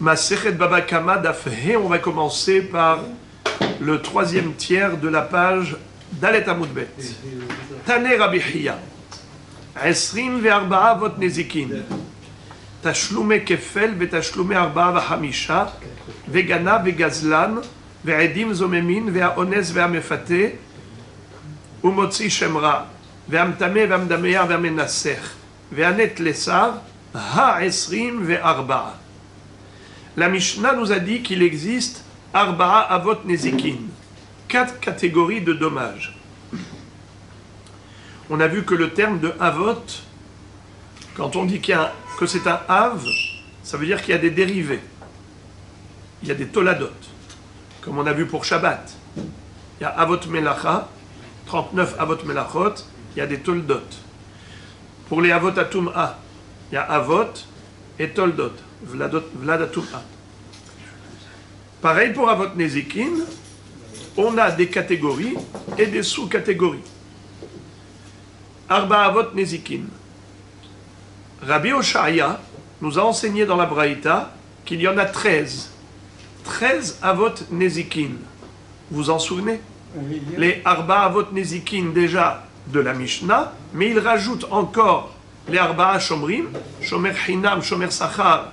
Masechet Baba Kama Daf He, on va commencer par le troisième tiers de la page Dalet Amud Bet. Tane Rabbi Hiya, 24 avot nezikin, tashlume kefel vetashlume 4 וחמישה, וגנב וגזלן, ועדים זוממין, והאונס והמפתה, ומוציא שם רע, והמטמא והמדמע והמנסך, והנט לשר, 24. La Mishnah nous a dit qu'il existe Arba'a Avot Nezikin, 4 catégories de dommages. On a vu que le terme de Avot, quand on dit que c'est un Av, ça veut dire qu'il y a des dérivés. Il y a des Toladot, comme on a vu pour Shabbat. Il y a Avot Melacha, 39 Avot Melachot, il y a des Toldot. Pour les Avot Atum'a, il y a Avot et Toldot. Vladatum'a. Pareil pour Avot Nezikin, on a des catégories et des sous-catégories. Arba Avot Nezikin. Rabbi Oshaya nous a enseigné dans la Braïta qu'il y en a 13. 13 Avot Nezikin. Vous vous en souvenez? Les Arba Avot Nezikin déjà de la Mishnah, mais il rajoute encore les Arba'a Shomrim, Shomer Hinam, Shomer Sachar,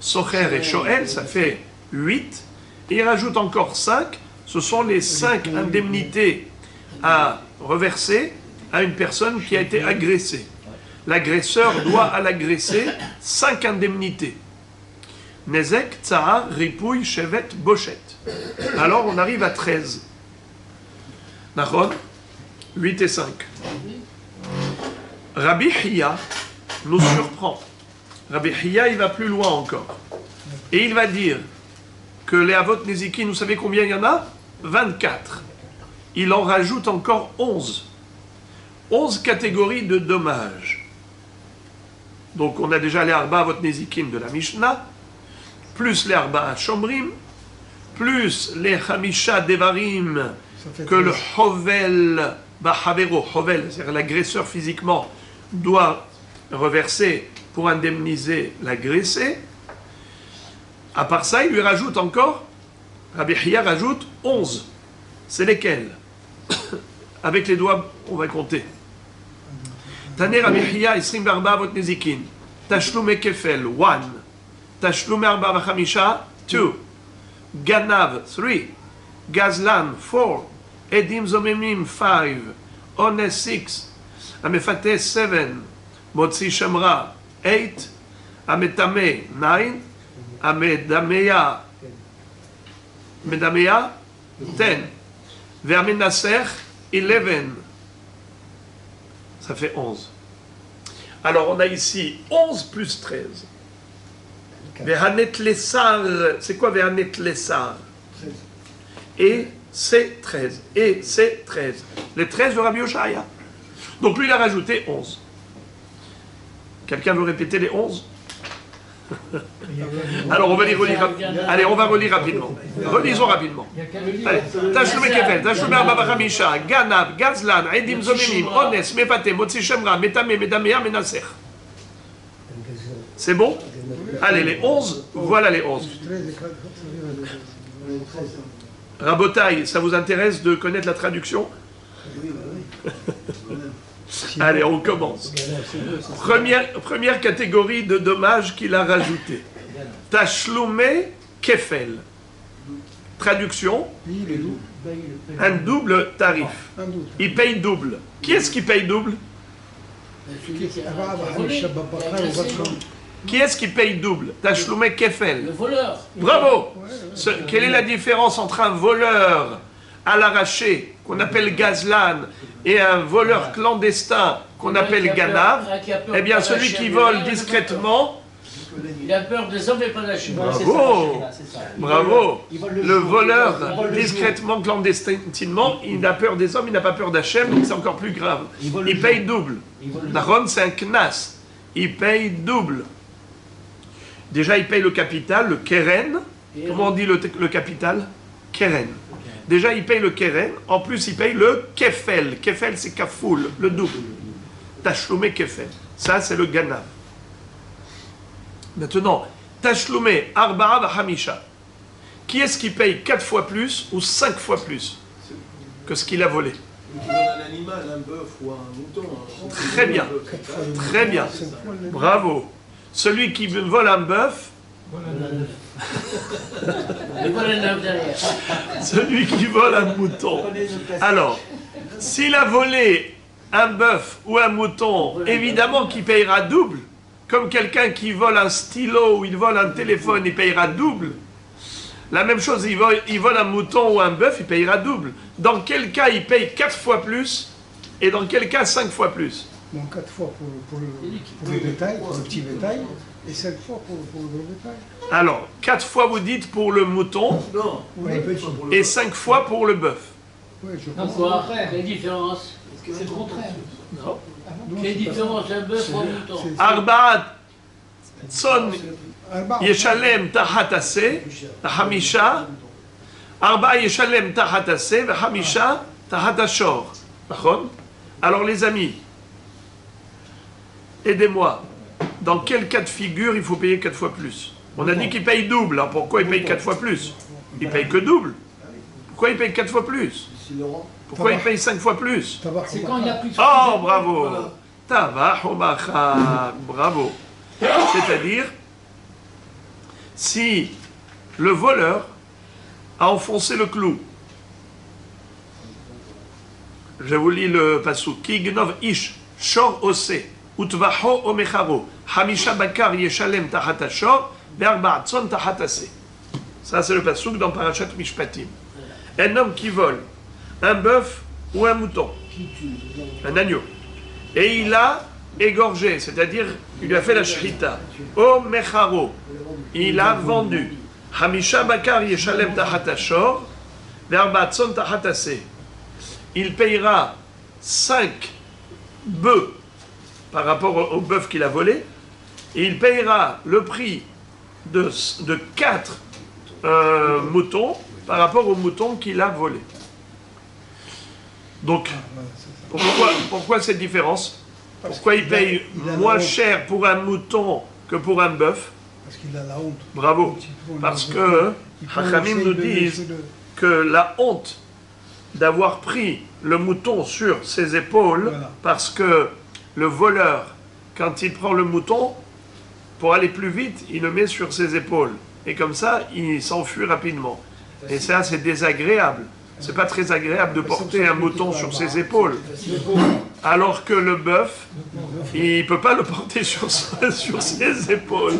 Socher et Shoel, ça fait 8. Et il rajoute encore 5, ce sont les 5 indemnités à reverser à une personne qui a été agressée. L'agresseur doit à l'agressé 5 indemnités. Nezek, Tsahar, Ripouille, Shevet, Bochet. Alors on arrive à 13. Nachon, 8 et 5. Rabbi Hiya nous surprend. Rabbi Hiya, il va plus loin encore. Et il va dire que les Avot Nezikin, vous savez combien il y en a? 24. Il en rajoute encore 11. 11 catégories de dommages. Donc on a déjà les Arba Avot Nezikin de la Mishnah, plus les Arba Shomrim, plus les Hamisha Devarim que le Hovel, Bahavero, Hovel, c'est-à-dire l'agresseur physiquement, doit reverser pour indemniser l'agressé. À part ça, il lui rajoute encore, Rabbi Hiya rajoute 11. C'est lesquels? Avec les doigts, on va compter. Tane Rabbi Hiya, 24 avot nezikin. Tashlume kefel, 1. Tashlume 4 וחמישה, 2. Ganav, 3. Gazlan, 4. Edim zomemim, 5. Ones, 6. Amefate, 7. Motzi Shemra, 8. Ametame, 9. Amedamea, 10. Vermenasser, 11. Ça fait 11. Alors on a ici 11 plus 13. Vehanet Lessar, c'est quoi Vehanet Lessar? Et c'est 13. Et c'est 13. Les 13 de Rabbi Oshaya. Donc lui il a rajouté 11. Quelqu'un veut répéter les 11? Alors on va les relire. Allez, on va relire rapidement. Relisons rapidement. Allez. Tashlume kefel, tashlume 4 וחמישה, ganav, gazlan, edim zomemim, ones, mefate, motzi shemra, metame, medamea, menaser. C'est bon? Allez, les 11, voilà les 11. Rabotaï, ça vous intéresse de connaître la traduction? Allez, on commence. Première catégorie de dommages qu'il a rajouté. Tashlume kefel. Traduction, un double tarif. Il paye double. Qui est-ce qui paye double? Qui est-ce qui paye double? Tashlume kefel. Le voleur. Bravo. Quelle est la différence entre un voleur à l'arraché, qu'on appelle gazlan, et un voleur clandestin, qu'on appelle ganav? Eh bien, celui qui vole discrètement... Il a peur des hommes et pas de la chute. Bravo. Bravo. Le voleur, discrètement, clandestinement, il n'a peur des hommes, il n'a pas peur d'Hachem, donc c'est encore plus grave. Il paye double. Naron, c'est un knas. Il paye double. Déjà, il paye le capital, le keren. Comment on dit le capital? Keren. Déjà, il paye le keren. En plus, il paye le kefel. Kefel, c'est kafoul, le double. Tashlume kefel. Ça, c'est le ganav. Maintenant, Tashlume arba'a v'hamisha. Qui est-ce qui paye 4 fois plus ou 5 fois plus que ce qu'il a volé? Un animal, un bœuf ou un mouton. Très bien, très bien. Bravo. Celui qui vole un bœuf, Et voilà le neuf derrière. celui qui vole un mouton. Alors, s'il a volé un bœuf ou un mouton, évidemment qu'il payera double. Comme quelqu'un qui vole un stylo ou il vole un téléphone, il payera double. La même chose, il vole un mouton ou un bœuf, il payera double. Dans quel cas il paye 4 fois plus et dans quel cas 5 fois plus? Donc 4 fois pour le bétail, pour le petit bétail, et 5 fois pour le gros bétail. Alors, 4 fois vous dites pour le mouton Non, Ou le petit. et 5 fois pour le bœuf. Oui, je Non, comprends. quoi? Quelle différence? C'est le contraire. Non. Quelle différence un bœuf ou un mouton? Arba'at Tson Arba, Yeshalem Tahatase, Hamisha. Arba'a Yeshalem Tahatase, Hamisha Tahatashor. Alors les amis, aidez-moi. Dans quel cas de figure il faut payer 4 fois plus? On a dit qu'il paye double. Alors pourquoi il paye 4 fois plus? Il paye que double. Pourquoi il paye 4 fois plus? Pourquoi il paye 5 fois plus? tabac, C'est quand il n'y a plus de Oh, bravo! Tavahomachak, bravo. C'est-à-dire, si le voleur a enfoncé le clou, je vous lis le passou, Kignov ish, shor ose, utvaho omecharo, hamisha bakar yeshalem tahata shor, verba tson tahatase. Ça, c'est le passouk dans Parashat Mishpatim. Un homme qui vole un bœuf ou un mouton, un agneau, et il a égorgé, c'est-à-dire il lui a fait la shrita, o mecharo, il a vendu, hamisha bakar yeshalem tahatashor, verba tson tahatase. Il payera 5 bœufs par rapport au bœuf qu'il a volé, et il payera le prix de 4 moutons par rapport aux moutons qu'il a volés. Donc, pourquoi cette différence? Pourquoi il paye moins cher pour un mouton que pour un bœuf? parce qu'il a la honte. Bravo. Parce que Hachamim nous disent que la honte d'avoir pris le mouton sur ses épaules, Voilà. parce que le voleur, quand il prend le mouton, pour aller plus vite, il le met sur ses épaules. Et comme ça, il s'enfuit rapidement. Et ça, c'est désagréable. C'est pas très agréable de porter un mouton sur ses épaules. Alors que le bœuf, il peut pas le porter sur ses épaules.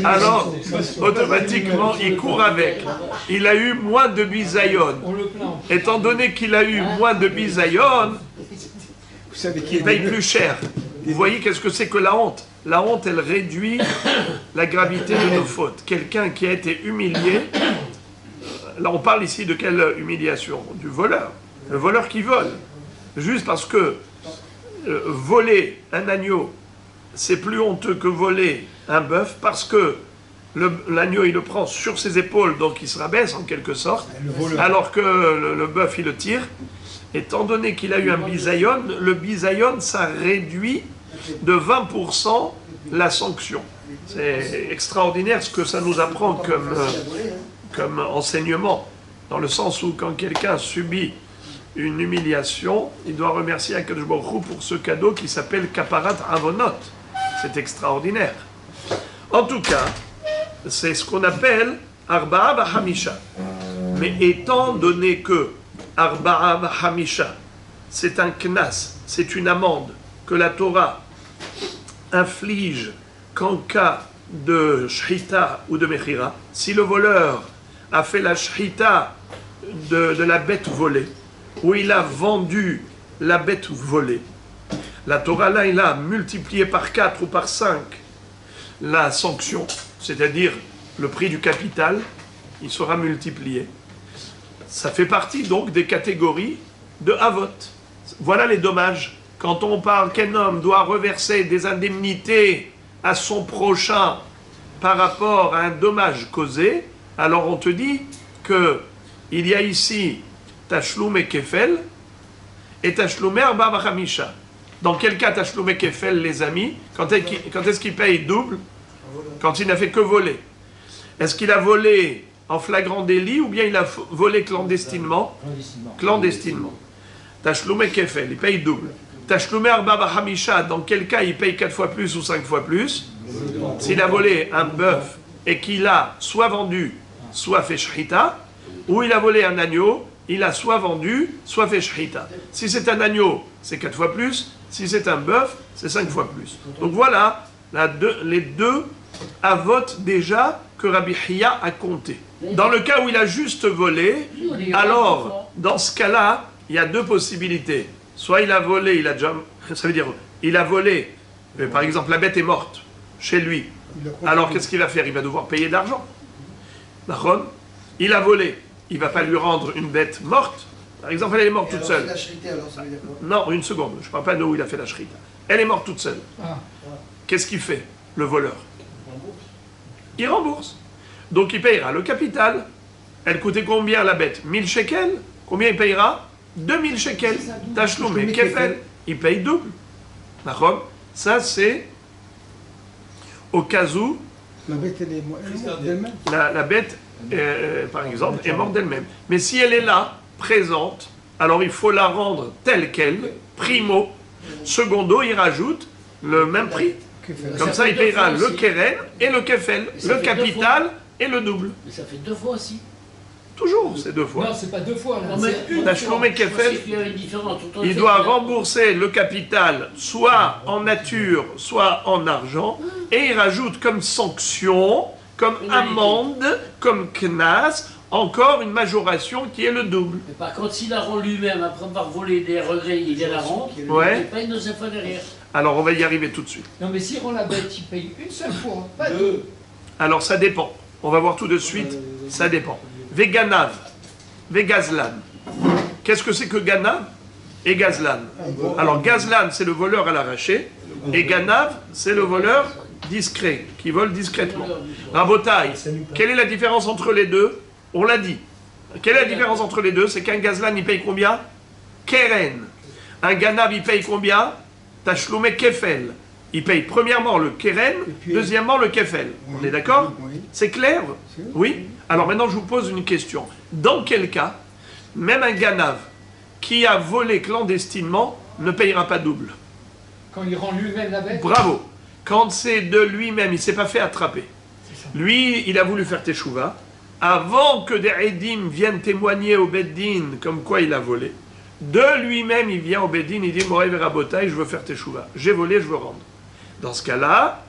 Alors, automatiquement, il court avec. Il a eu moins de bisaïon. On le plaint. Étant donné qu'il a eu moins de bisaïon, Vous savez qui il paye plus cher. Vous voyez qu'est-ce que c'est que la honte? La honte, elle réduit la gravité de nos fautes. Quelqu'un qui a été humilié, là on parle ici de quelle humiliation? Du voleur. Le voleur qui vole. Juste parce que voler un agneau, c'est plus honteux que voler un bœuf, parce que l'agneau il le prend sur ses épaules, donc il se rabaisse en quelque sorte, alors que le bœuf il le tire. Étant donné qu'il a eu un bisaïon, le bisaïon ça réduit de 20% la sanction. C'est extraordinaire ce que ça nous apprend comme enseignement, dans le sens où quand quelqu'un subit une humiliation, il doit remercier Akadosh Baruch Hu pour ce cadeau qui s'appelle Kaparat Avonot. C'est extraordinaire. En tout cas, c'est ce qu'on appelle Arba'a Bahamisha. Mais étant donné que Arba'a Bahamisha, c'est un knas, c'est une amende que la Torah inflige qu'en cas de shrita ou de mechira, si le voleur a fait la shrita de la bête volée, où il a vendu la bête volée, la Torah là, il a multiplié par 4 ou par 5 la sanction, c'est-à-dire le prix du capital, il sera multiplié. Ça fait partie donc des catégories de Havot. Voilà les dommages. Quand on parle qu'un homme doit reverser des indemnités à son prochain par rapport à un dommage causé, alors on te dit qu'il y a ici Tashlum et Kefel et Tashlum et Arba Vachamisha. Dans quel cas Tashlum et Kefel, les amis? Quand est-ce qu'il paye double? Quand il n'a fait que voler. Est-ce qu'il a volé en flagrant délit ou bien il a volé clandestinement? Clandestinement. Tashloumé kefel, il paye double. Tashloumé arba bahamisha, dans quel cas il paye 4 fois plus ou 5 fois plus? S'il a volé un bœuf et qu'il a soit vendu, soit fait shrita, ou il a volé un agneau, il a soit vendu, soit fait shrita. Si c'est un agneau, c'est 4 fois plus. Si c'est un bœuf, c'est 5 fois plus. Donc voilà les deux avot déjà que Rabbi Hiya a compté. Dans le cas où il a juste volé, alors dans ce cas-là, il y a deux possibilités. Soit il a volé, il a déjà, ça veut dire, il a volé, mais par exemple la bête est morte chez lui. Alors qu'est-ce qu'il va faire? Il va devoir payer de l'argent. D'accord? Il a volé, il ne va pas lui rendre une bête morte. Par exemple, elle est morte toute seule. Non, une seconde, je ne parle pas de où il a fait la shrita. Elle est morte toute seule. Qu'est-ce qu'il fait, le voleur? Il rembourse. Donc il payera le capital. Elle coûtait combien la bête? 1000 shekels. Combien il payera? 2000 shekels. Tashloumé kefel. Il paye double. D'accord? Ça c'est au cas où la bête elle est morte d'elle-même. La bête, par exemple, est morte d'elle-même. Mais si elle est là, présente, alors il faut la rendre telle qu'elle, primo. Secondo, il rajoute le même prix. Comme ça, il payera le keren et le kefel, le capital et le double. Mais ça fait 2 fois aussi. Toujours, c'est 2 fois. Non, c'est pas 2 fois. Là. Tashloumé kefel, il doit rembourser le capital soit en nature, soit en argent, et il rajoute comme sanction, comme amende, comme knas, encore une majoration qui est le double. Mais par contre, s'il la rend lui-même, après avoir volé des regrets, il vient la rendre, ouais. Il paye 9 fois derrière. Alors on va y arriver tout de suite. Non mais s'il rend la bête, il paye une seule fois, pas deux. Alors ça dépend. On va voir tout de suite. Ça dépend. Veganav, Vegazlan. Qu'est-ce que c'est que Ganav et Gazlan? Alors Gazlan, c'est le voleur à l'arraché. Et Ganav, c'est le voleur discret, qui vole discrètement. Rabotaï, quelle est la différence entre les deux? On l'a dit. Quelle est la différence entre les deux? C'est qu'un Gazlan, il paye combien? Keren. Un Ganav, il paye combien? Tashloumé kefel. Il paye premièrement le keren, deuxièmement le kefel. Oui. On est d'accord? Oui. C'est clair? Oui. Alors maintenant, je vous pose une question. Dans quel cas, même un Ganav qui a volé clandestinement ne payera pas double? Quand il rend lui-même la bête? Bravo. Quand c'est de lui-même, il ne s'est pas fait attraper. Lui, il a voulu faire teshuva. Avant que des Edim viennent témoigner au Beddin comme quoi il a volé, de lui-même, il vient au Beddin, il dit « Moraï Verabotaï, je veux faire teshuva. J'ai volé, je veux rendre. » Dans ce cas-là,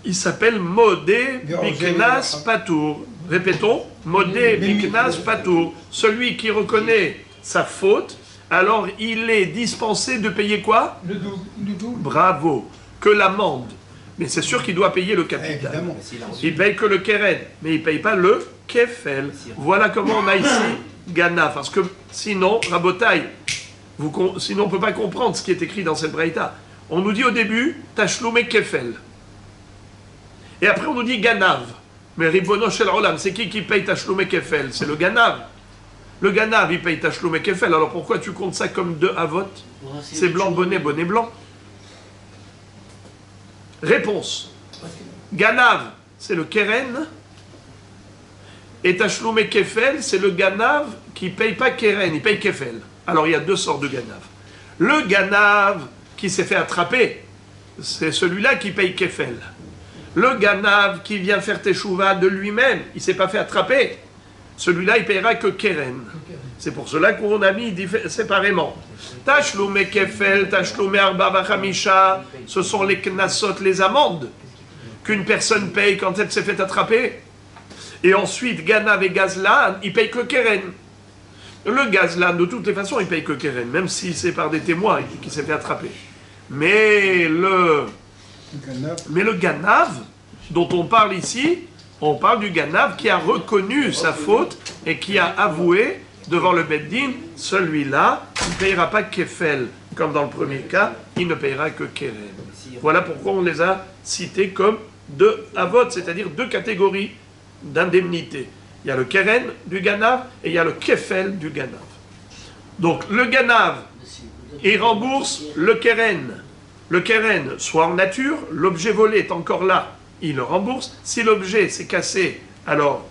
il s'appelle Modé Biknas Patour. Répétons, Modé Biknas Patour. Celui qui reconnaît sa faute, alors il est dispensé de payer quoi? Le double. Bravo. Que l'amende. Mais c'est sûr qu'il doit payer le capital. Il paye que le keren, mais il ne paye pas le kefel. Voilà comment on a ici Gana. Parce que sinon, Rabotaï, sinon on ne peut pas comprendre ce qui est écrit dans cette braïta. On nous dit au début, Tashloumé kefel. Et après on nous dit Ganav. Mais Ribono Shel Olam, c'est qui paye Tashloumé kefel? C'est le Ganav. Le Ganav, il paye Tashloumé kefel. Alors pourquoi tu comptes ça comme 2 avot? C'est blanc, bonnet, bonnet, blanc. Réponse. Ganav, c'est le keren. Et Tashloumé kefel, c'est le Ganav qui ne paye pas keren, il paye kefel. Alors il y a 2 sortes de Ganav. Le Ganav qui s'est fait attraper, c'est celui-là qui paye kefel. Le Ganav qui vient faire teshuva de lui-même, il ne s'est pas fait attraper. Celui-là, il payera que keren. C'est pour cela qu'on a mis séparément. Tashloumé kefel, Tashloumé arba vachamisha, ce sont les knasot, les amendes qu'une personne paye quand elle s'est fait attraper. Et ensuite, Ganav et Gazlan, ils payent que keren. Le Gazlan, de toutes les façons, il paye que keren, même si c'est par des témoins qui s'est fait attraper. Mais le Ganav, dont on parle ici, on parle du Ganav qui a reconnu sa faute et qui a avoué devant le Beddin, celui-là, il ne payera pas kefel, comme dans le premier cas, il ne payera que keren. Voilà pourquoi on les a cités comme 2 avot, c'est-à-dire 2 catégories d'indemnité. Il y a le keren du Ganav et il y a le kefel du Ganav. Donc le Ganav, il rembourse le keren. Le keren, soit en nature, l'objet volé est encore là, il le rembourse. Si l'objet s'est cassé, alors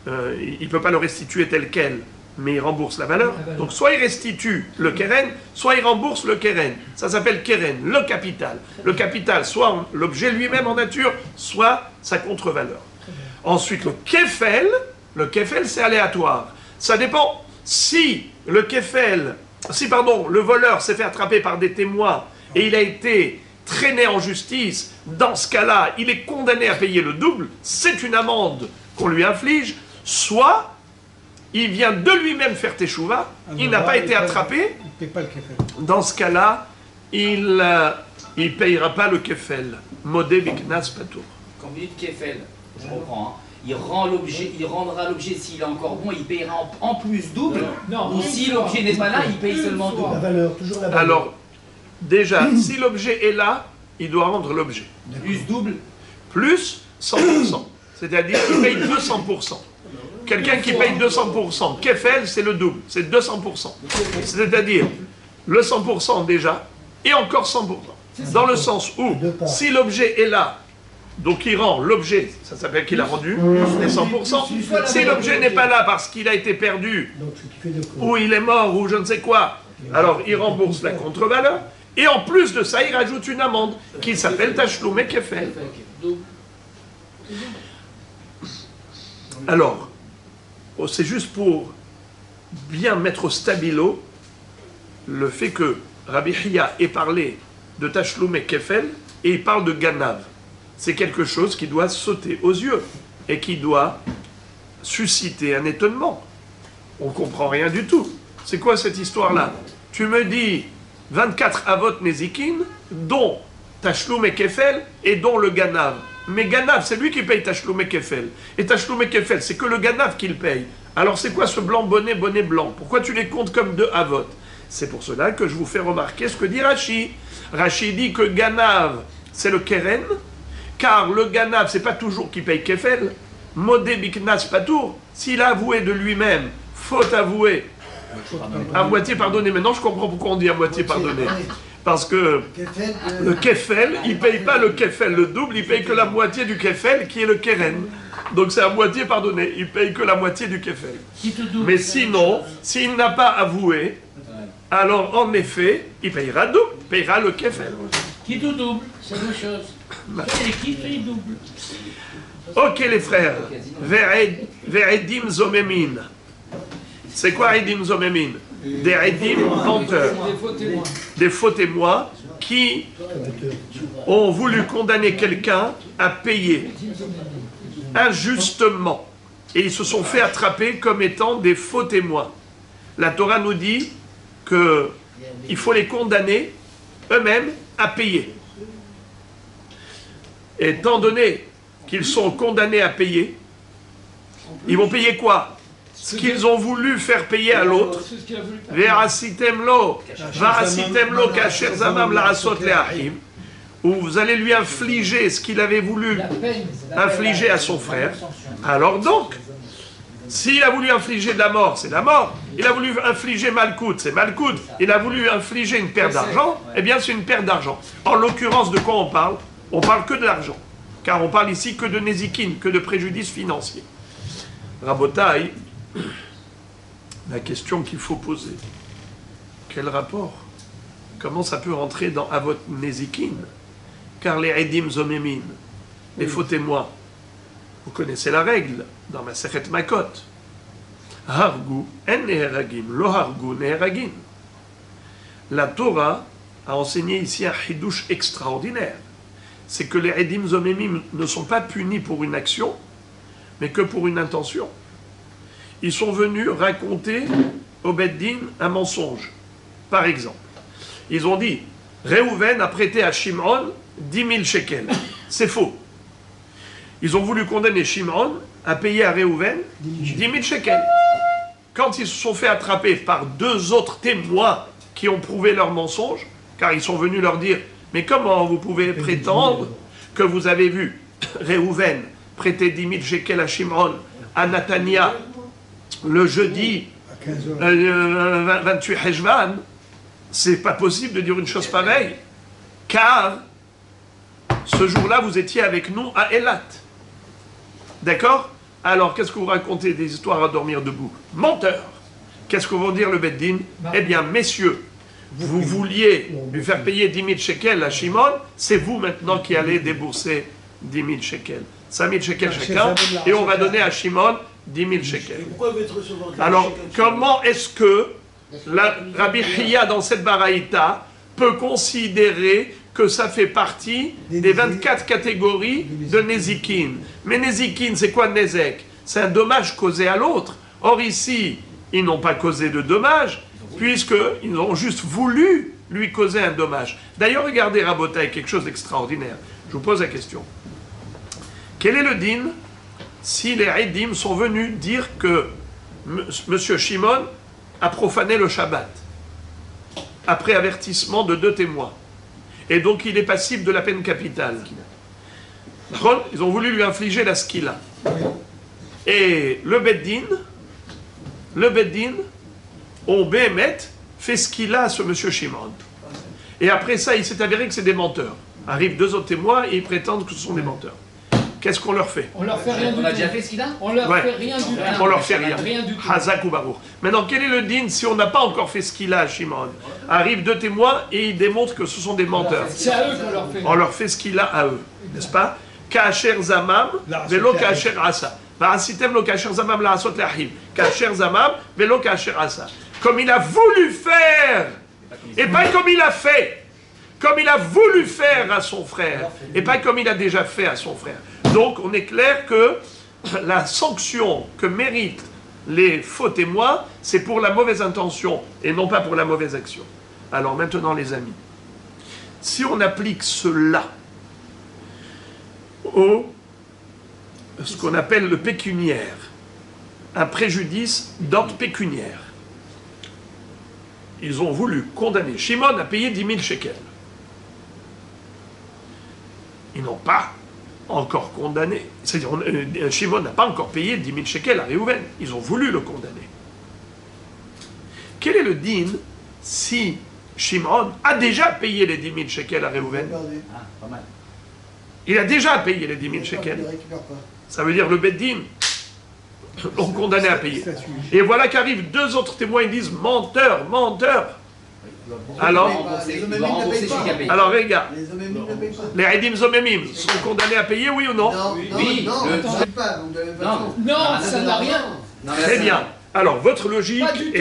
il ne peut pas le restituer tel quel, mais il rembourse la valeur. Donc soit il restitue le keren, soit il rembourse le keren. Ça s'appelle keren, le capital. Le capital, soit l'objet lui-même en nature, soit sa contre-valeur. Ensuite, le kefel c'est aléatoire. Ça dépend si le voleur s'est fait attraper par des témoins et il a été traîné en justice. Dans ce cas-là, il est condamné à payer le double. C'est une amende qu'on lui inflige. Soit il vient de lui-même faire teshuva, il n'a pas été attrapé. Il ne paie pas le kefel. Dans ce cas-là, il ne payera pas le kefel. Modé biknas patour. Quand vous dites kefel, je comprends, hein. Il rendra l'objet s'il est encore bon, il payera en plus double. Non. Ou si l'objet n'est pas là, il paye seulement La double. valeur, toujours la valeur. Alors, déjà, si l'objet est là, il doit rendre l'objet. Plus double. Plus 100%. C'est-à-dire qu'il paye 200%. Quelqu'un qui paye 200%, kefel, c'est le double, c'est 200%. C'est-à-dire le 100% déjà, et encore 100%. Dans le sens où, si l'objet est là, donc il rend l'objet, ça s'appelle qu'il a rendu, les 100%. Si l'objet n'est pas là parce qu'il a été perdu, Donc, ce qui fait de quoi ou il est mort, ou je ne sais quoi, alors il rembourse la contre-valeur, et en plus de ça, il rajoute une amende qui s'appelle Tachloum et Kefel. Alors, c'est juste pour bien mettre au stabilo le fait que Rabbi Hiya ait parlé de Tachloum et Kefel, et il parle de Ganav. C'est quelque chose qui doit sauter aux yeux et qui doit susciter un étonnement. On ne comprend rien du tout. C'est quoi cette histoire-là? Tu me dis 24 avot nezikin, dont Tachloum et Kefel, et dont le Ganav. Mais Ganav, c'est lui qui paye Tachloum et Kefel. Et Tachloum et Kefel, c'est que le Ganav qui le paye. Alors c'est quoi ce blanc bonnet, bonnet blanc? Pourquoi tu les comptes comme deux avot? C'est pour cela que je vous fais remarquer ce que dit Rashi. Rashi dit que Ganav, c'est le Keren, car le Ganav, c'est pas toujours qui paye Kefel. Modé Biknas Patour, s'il a avoué de lui-même, faute avouée, à moitié pardonné. Maintenant, je comprends pourquoi on dit à moitié pardonné. Parce que le Kefel, il ne paye pas le Kefel, le double, il paye que la moitié du Kefel, qui est le Keren. Donc c'est à moitié pardonné, il paye que la moitié du Kefel. Mais sinon, s'il n'a pas avoué, alors en effet, il payera double, il payera le Kefel. Qui tout double, c'est la même chose. Et qui fait double. Ok les frères, Veredim Zomemin. C'est quoi Edim Zomemin? Des Edim menteurs, des faux témoins qui ont voulu condamner quelqu'un à payer injustement. Et ils se sont fait attraper comme étant des faux témoins. La Torah nous dit qu'il faut les condamner eux-mêmes à payer. Étant donné qu'ils sont condamnés à payer, ils vont payer quoi? Ce qu'ils ont voulu faire payer à l'autre. Où vous allez lui infliger ce qu'il avait voulu infliger à son frère. Alors donc, s'il a voulu infliger de la mort, c'est la mort. Il a voulu infliger Malkout, c'est Malkout. Il a voulu infliger une perte d'argent, eh bien c'est une perte d'argent. En l'occurrence, de quoi on parle? On parle que de l'argent. Car on parle ici que de nézikin, que de préjudice financier. Rabotaï, la question qu'il faut poser, quel rapport? Comment ça peut rentrer dans Avot Nezikin? Car les Edim Zomemin, les faux témoins, vous connaissez la règle dans Masechet Makot. Hargu en neheragim, lo hargu neheragim. La Torah a enseigné ici un chidouche extraordinaire. C'est que les Edim Zomemim ne sont pas punis pour une action, mais que pour une intention. Ils sont venus raconter au Beddin un mensonge. Par exemple, ils ont dit Réhouven a prêté à Shimon 10 000 shekels. C'est faux. Ils ont voulu condamner Shimon à payer à Réhouven 10 000 shekels. Quand ils se sont fait attraper par deux autres témoins qui ont prouvé leur mensonge, car ils sont venus leur dire mais comment vous pouvez prétendre que vous avez vu Réhouven prêter 10 000 shekels à Shimon, à Natania, le jeudi 28 Heshvan? C'est pas possible de dire une chose pareille, car ce jour-là, vous étiez avec nous à Elat. D'accord? Alors, qu'est-ce que vous racontez des histoires à dormir debout? Menteur! Qu'est-ce que vont dire le Beddin? Eh bien, messieurs, vous vouliez lui faire payer 10 000 shekels à Shimon, c'est vous maintenant qui allez débourser 10 000 shekels. 5 000 shekels chacun, et on va donner à Shimon 10 000 shekels. Pourquoi il veut recevoir des Alors, shekels comment est-ce que Rabbi Hiya, dans cette baraïta, peut considérer que ça fait partie des 24 catégories de Nezikin? Mais Nezikin, c'est quoi Nezek? C'est un dommage causé à l'autre. Or ici, ils n'ont pas causé de dommage, puisqu'ils ont juste voulu lui causer un dommage. D'ailleurs, regardez Rabotai, quelque chose d'extraordinaire. Je vous pose la question. Quel est le din si les Eidim sont venus dire que M. Shimon a profané le Shabbat après avertissement de 2 témoins, et donc il est passible de la peine capitale? Ils ont voulu lui infliger la skila. Et le Beddin, on Béhémet, fait skila à ce M. Shimon. Et après ça, il s'est avéré que c'est des menteurs. Arrivent 2 autres témoins et ils prétendent que ce sont des menteurs. Qu'est-ce qu'on leur fait? On leur fait rien du tout. On a déjà fait ce qu'il a. On leur Ouais. fait rien du tout. On leur fait rien. Rien du tout. Hazak ou Baruch. Maintenant, quel est le din si on n'a pas encore fait ce qu'il a à Shimon? Arrivent 2 témoins et ils démontrent que ce sont des menteurs. C'est à eux qu'on leur fait. On leur fait ce qu'il a à eux, n'est-ce pas? Ka'asher zamam, velo ka'asher asa. Va'asitem lo ka'asher zamam la asot la'ahim. Ka'asher zamam, velo ka'asher asa. Comme il a voulu faire, et pas comme il a fait. Comme il a voulu faire à son frère, et pas comme il a déjà fait à son frère. Donc, on est clair que la sanction que méritent les faux témoins, c'est pour la mauvaise intention, et non pas pour la mauvaise action. Alors maintenant, les amis, si on applique cela au ce qu'on appelle le pécuniaire, un préjudice d'ordre pécuniaire, ils ont voulu condamner Shimon à payer 10 000 shekels. Ils n'ont pas encore condamné. C'est-à-dire, Shimon n'a pas encore payé 10 000 shekels à Réhouven. Ils ont voulu le condamner. Quel est le din si Shimon a déjà payé les 10 000 shekels à Réhouven? Ah, pas mal. Il a déjà payé les 10 000 shekels. Ça veut dire le Beddin l'ont condamné à payer. Et voilà qu'arrivent 2 autres témoins, ils disent menteur, menteur. Alors, alors regarde, les Eidim Zomemim sont condamnés à payer, oui ou non? Oui, Non, ça n'a rien. Très bien. Alors, votre logique Pas du tout.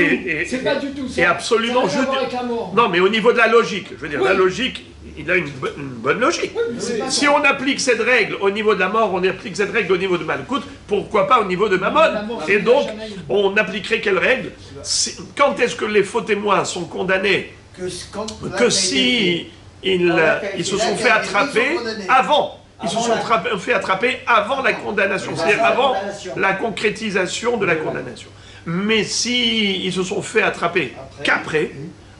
C'est pas du tout ça. est absolument Ça n'a rien à voir juste. avec la mort. Non, mais au niveau de la logique, je veux dire, Oui. la logique, il a une bonne logique. Oui, mais c'est pas Si ça. on applique cette règle au niveau de la mort, on applique cette règle au niveau de Malkout, pourquoi pas au niveau de La Mammon? mort, Et c'est donc, jamais eu. on appliquerait quelle règle? Quand est-ce que les faux témoins sont condamnés? Que si ils se sont fait attraper avant. Ils se sont fait attraper avant la condamnation, c'est-à-dire avant la concrétisation de la condamnation. Mais si ils se sont fait attraper qu'après,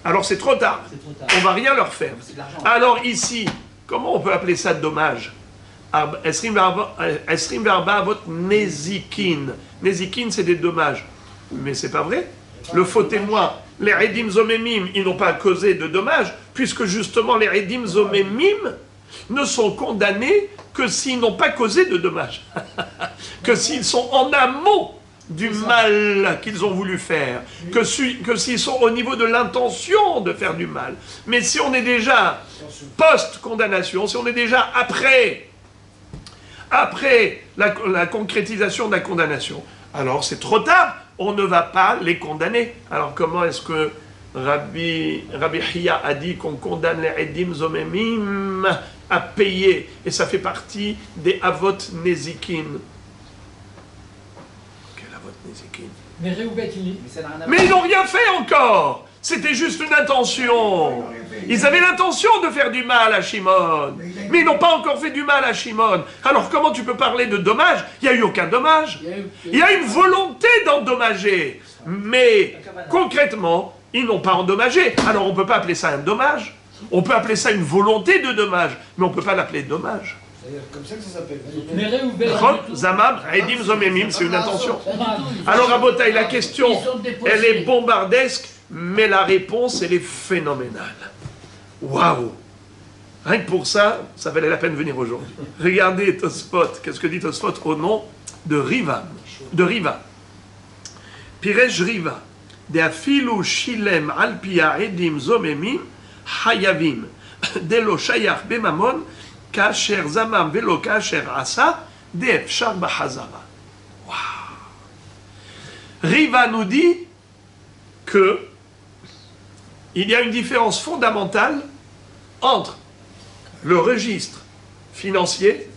alors c'est trop tard. On va rien leur faire. Alors ici, comment on peut appeler ça dommage? Esrim verba avot nezikin. Nezikin, c'est des dommages. Mais c'est pas vrai. Le faux témoin, les Eidim Zomemim, ils n'ont pas causé de dommages, puisque justement les Eidim Zomemim ne sont condamnés que s'ils n'ont pas causé de dommages. Que s'ils sont en amont du mal qu'ils ont voulu faire, que s'ils sont au niveau de l'intention de faire du mal. Mais si on est déjà post-condamnation, si on est déjà après la concrétisation de la condamnation, alors c'est trop tard, on ne va pas les condamner. Alors comment est-ce que Rabbi Hiya a dit qu'on condamne les Eidim Zomemim à payer, et ça fait partie des Avot Nezikin? Mais Réhouven, Mais ils n'ont rien fait encore. C'était juste une intention. Ils avaient l'intention de faire du mal à Shimon. Mais ils n'ont pas encore fait du mal à Shimon. Alors comment tu peux parler de dommage? Il n'y a eu aucun dommage. Il y a une volonté d'endommager. Mais concrètement, ils n'ont pas endommagé. Alors on ne peut pas appeler ça un dommage. On peut appeler ça une volonté de dommage. Mais on ne peut pas l'appeler dommage. C'est comme ça que ça s'appelle. Mais Réhouven, Zamam, Eidim Zomemim, c'est une intention. Alors, Rabotai, la question, elle est bombardesque, mais la réponse, elle est phénoménale. Waouh! Rien que pour ça, ça valait la peine de venir aujourd'hui. Regardez Tosfot, qu'est-ce que dit Tosfot au nom de Riva. Piresh Riva, de afilu shilem al pia edim zomemim hayavim, delo shayach bemamon, kasher zamam velo kasher asa, de efshar bahazara. Riva nous dit que il y a une différence fondamentale entre le registre financier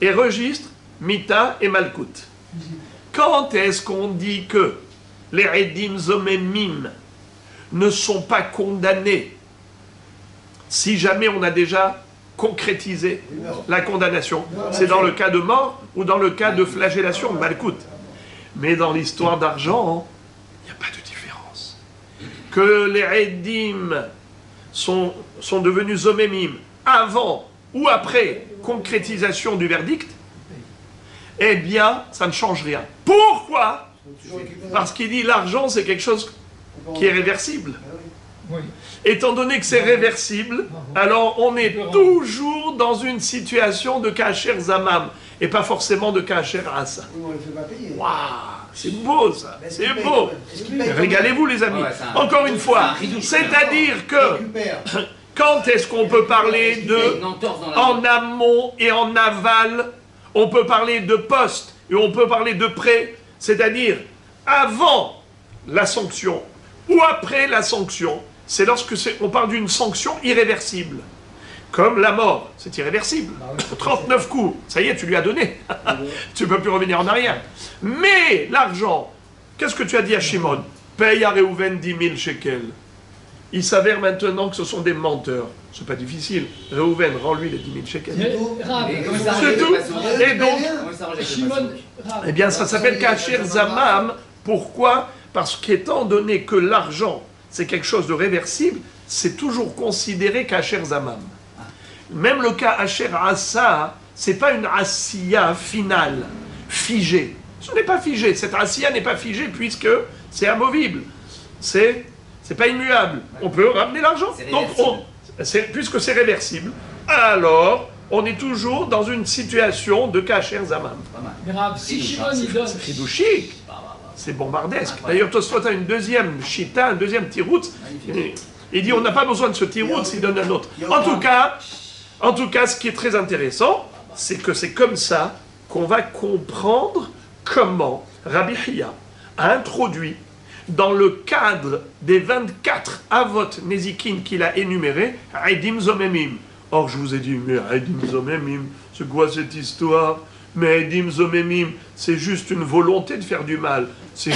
et registre Mita et Malkout. Quand est-ce qu'on dit que les Edim Zomemim ne sont pas condamnés si jamais on a déjà concrétisé la condamnation? C'est dans le cas de mort ou dans le cas de flagellation, Malkout. Mais dans l'histoire d'argent, il n'y a pas de différence. Que les Edim sont devenus Zomemim avant ou après concrétisation du verdict, eh bien, ça ne change rien. Pourquoi? Parce qu'il dit l'argent, c'est quelque chose qui est réversible. Oui. Étant donné que c'est réversible, alors on est toujours dans une situation de Kacher Zamam, et pas forcément de Kacher Asa. On ne le fait pas payer. Waouh, c'est beau ça, c'est beau. Régalez-vous les amis. Encore une fois, c'est-à-dire que quand est-ce qu'on peut parler de en amont et en aval, on peut parler de post et on peut parler de pré, c'est-à-dire avant la sanction ou après la sanction, c'est lorsque on parle d'une sanction irréversible. Comme la mort, c'est irréversible. 39 coups, ça y est, tu lui as donné. Tu ne peux plus revenir en arrière. Mais l'argent, qu'est-ce que tu as dit à Shimon? Paye à Réhouven 10 000 shekels. Il s'avère maintenant que ce sont des menteurs. C'est pas difficile. Réhouven, rends-lui les 10 000 shekels. C'est tout. Et donc, Shimon, eh bien, ça s'appelle Kacher Zamam. Pourquoi? Parce qu'étant donné que l'argent, c'est quelque chose de réversible, c'est toujours considéré Kacher Zamam. Même le cas Asher Asa, c'est pas une Asiya finale, figée. Ce n'est pas figé. Cette Asiya n'est pas figée puisque c'est amovible. C'est pas immuable. On peut ramener l'argent. Donc, puisque c'est réversible, alors on est toujours dans une situation de Kacher Zamam. mais Rav, si Shimon il donne. C'est chidouchique. C'est bombardesque. D'ailleurs, Tosfot a une deuxième chita, un deuxième tirout. Il dit on n'a pas besoin de ce tirout, il donne un autre. En tout cas, ce qui est très intéressant, c'est que c'est comme ça qu'on va comprendre comment Rabbi Hiya a introduit dans le cadre des 24 avot nezikin qu'il a énumérés, Edim Zomemim. Or, je vous ai dit, mais Edim Zomemim, c'est quoi cette histoire? Mais Edim Zomemim, c'est juste une volonté de faire du mal. C'est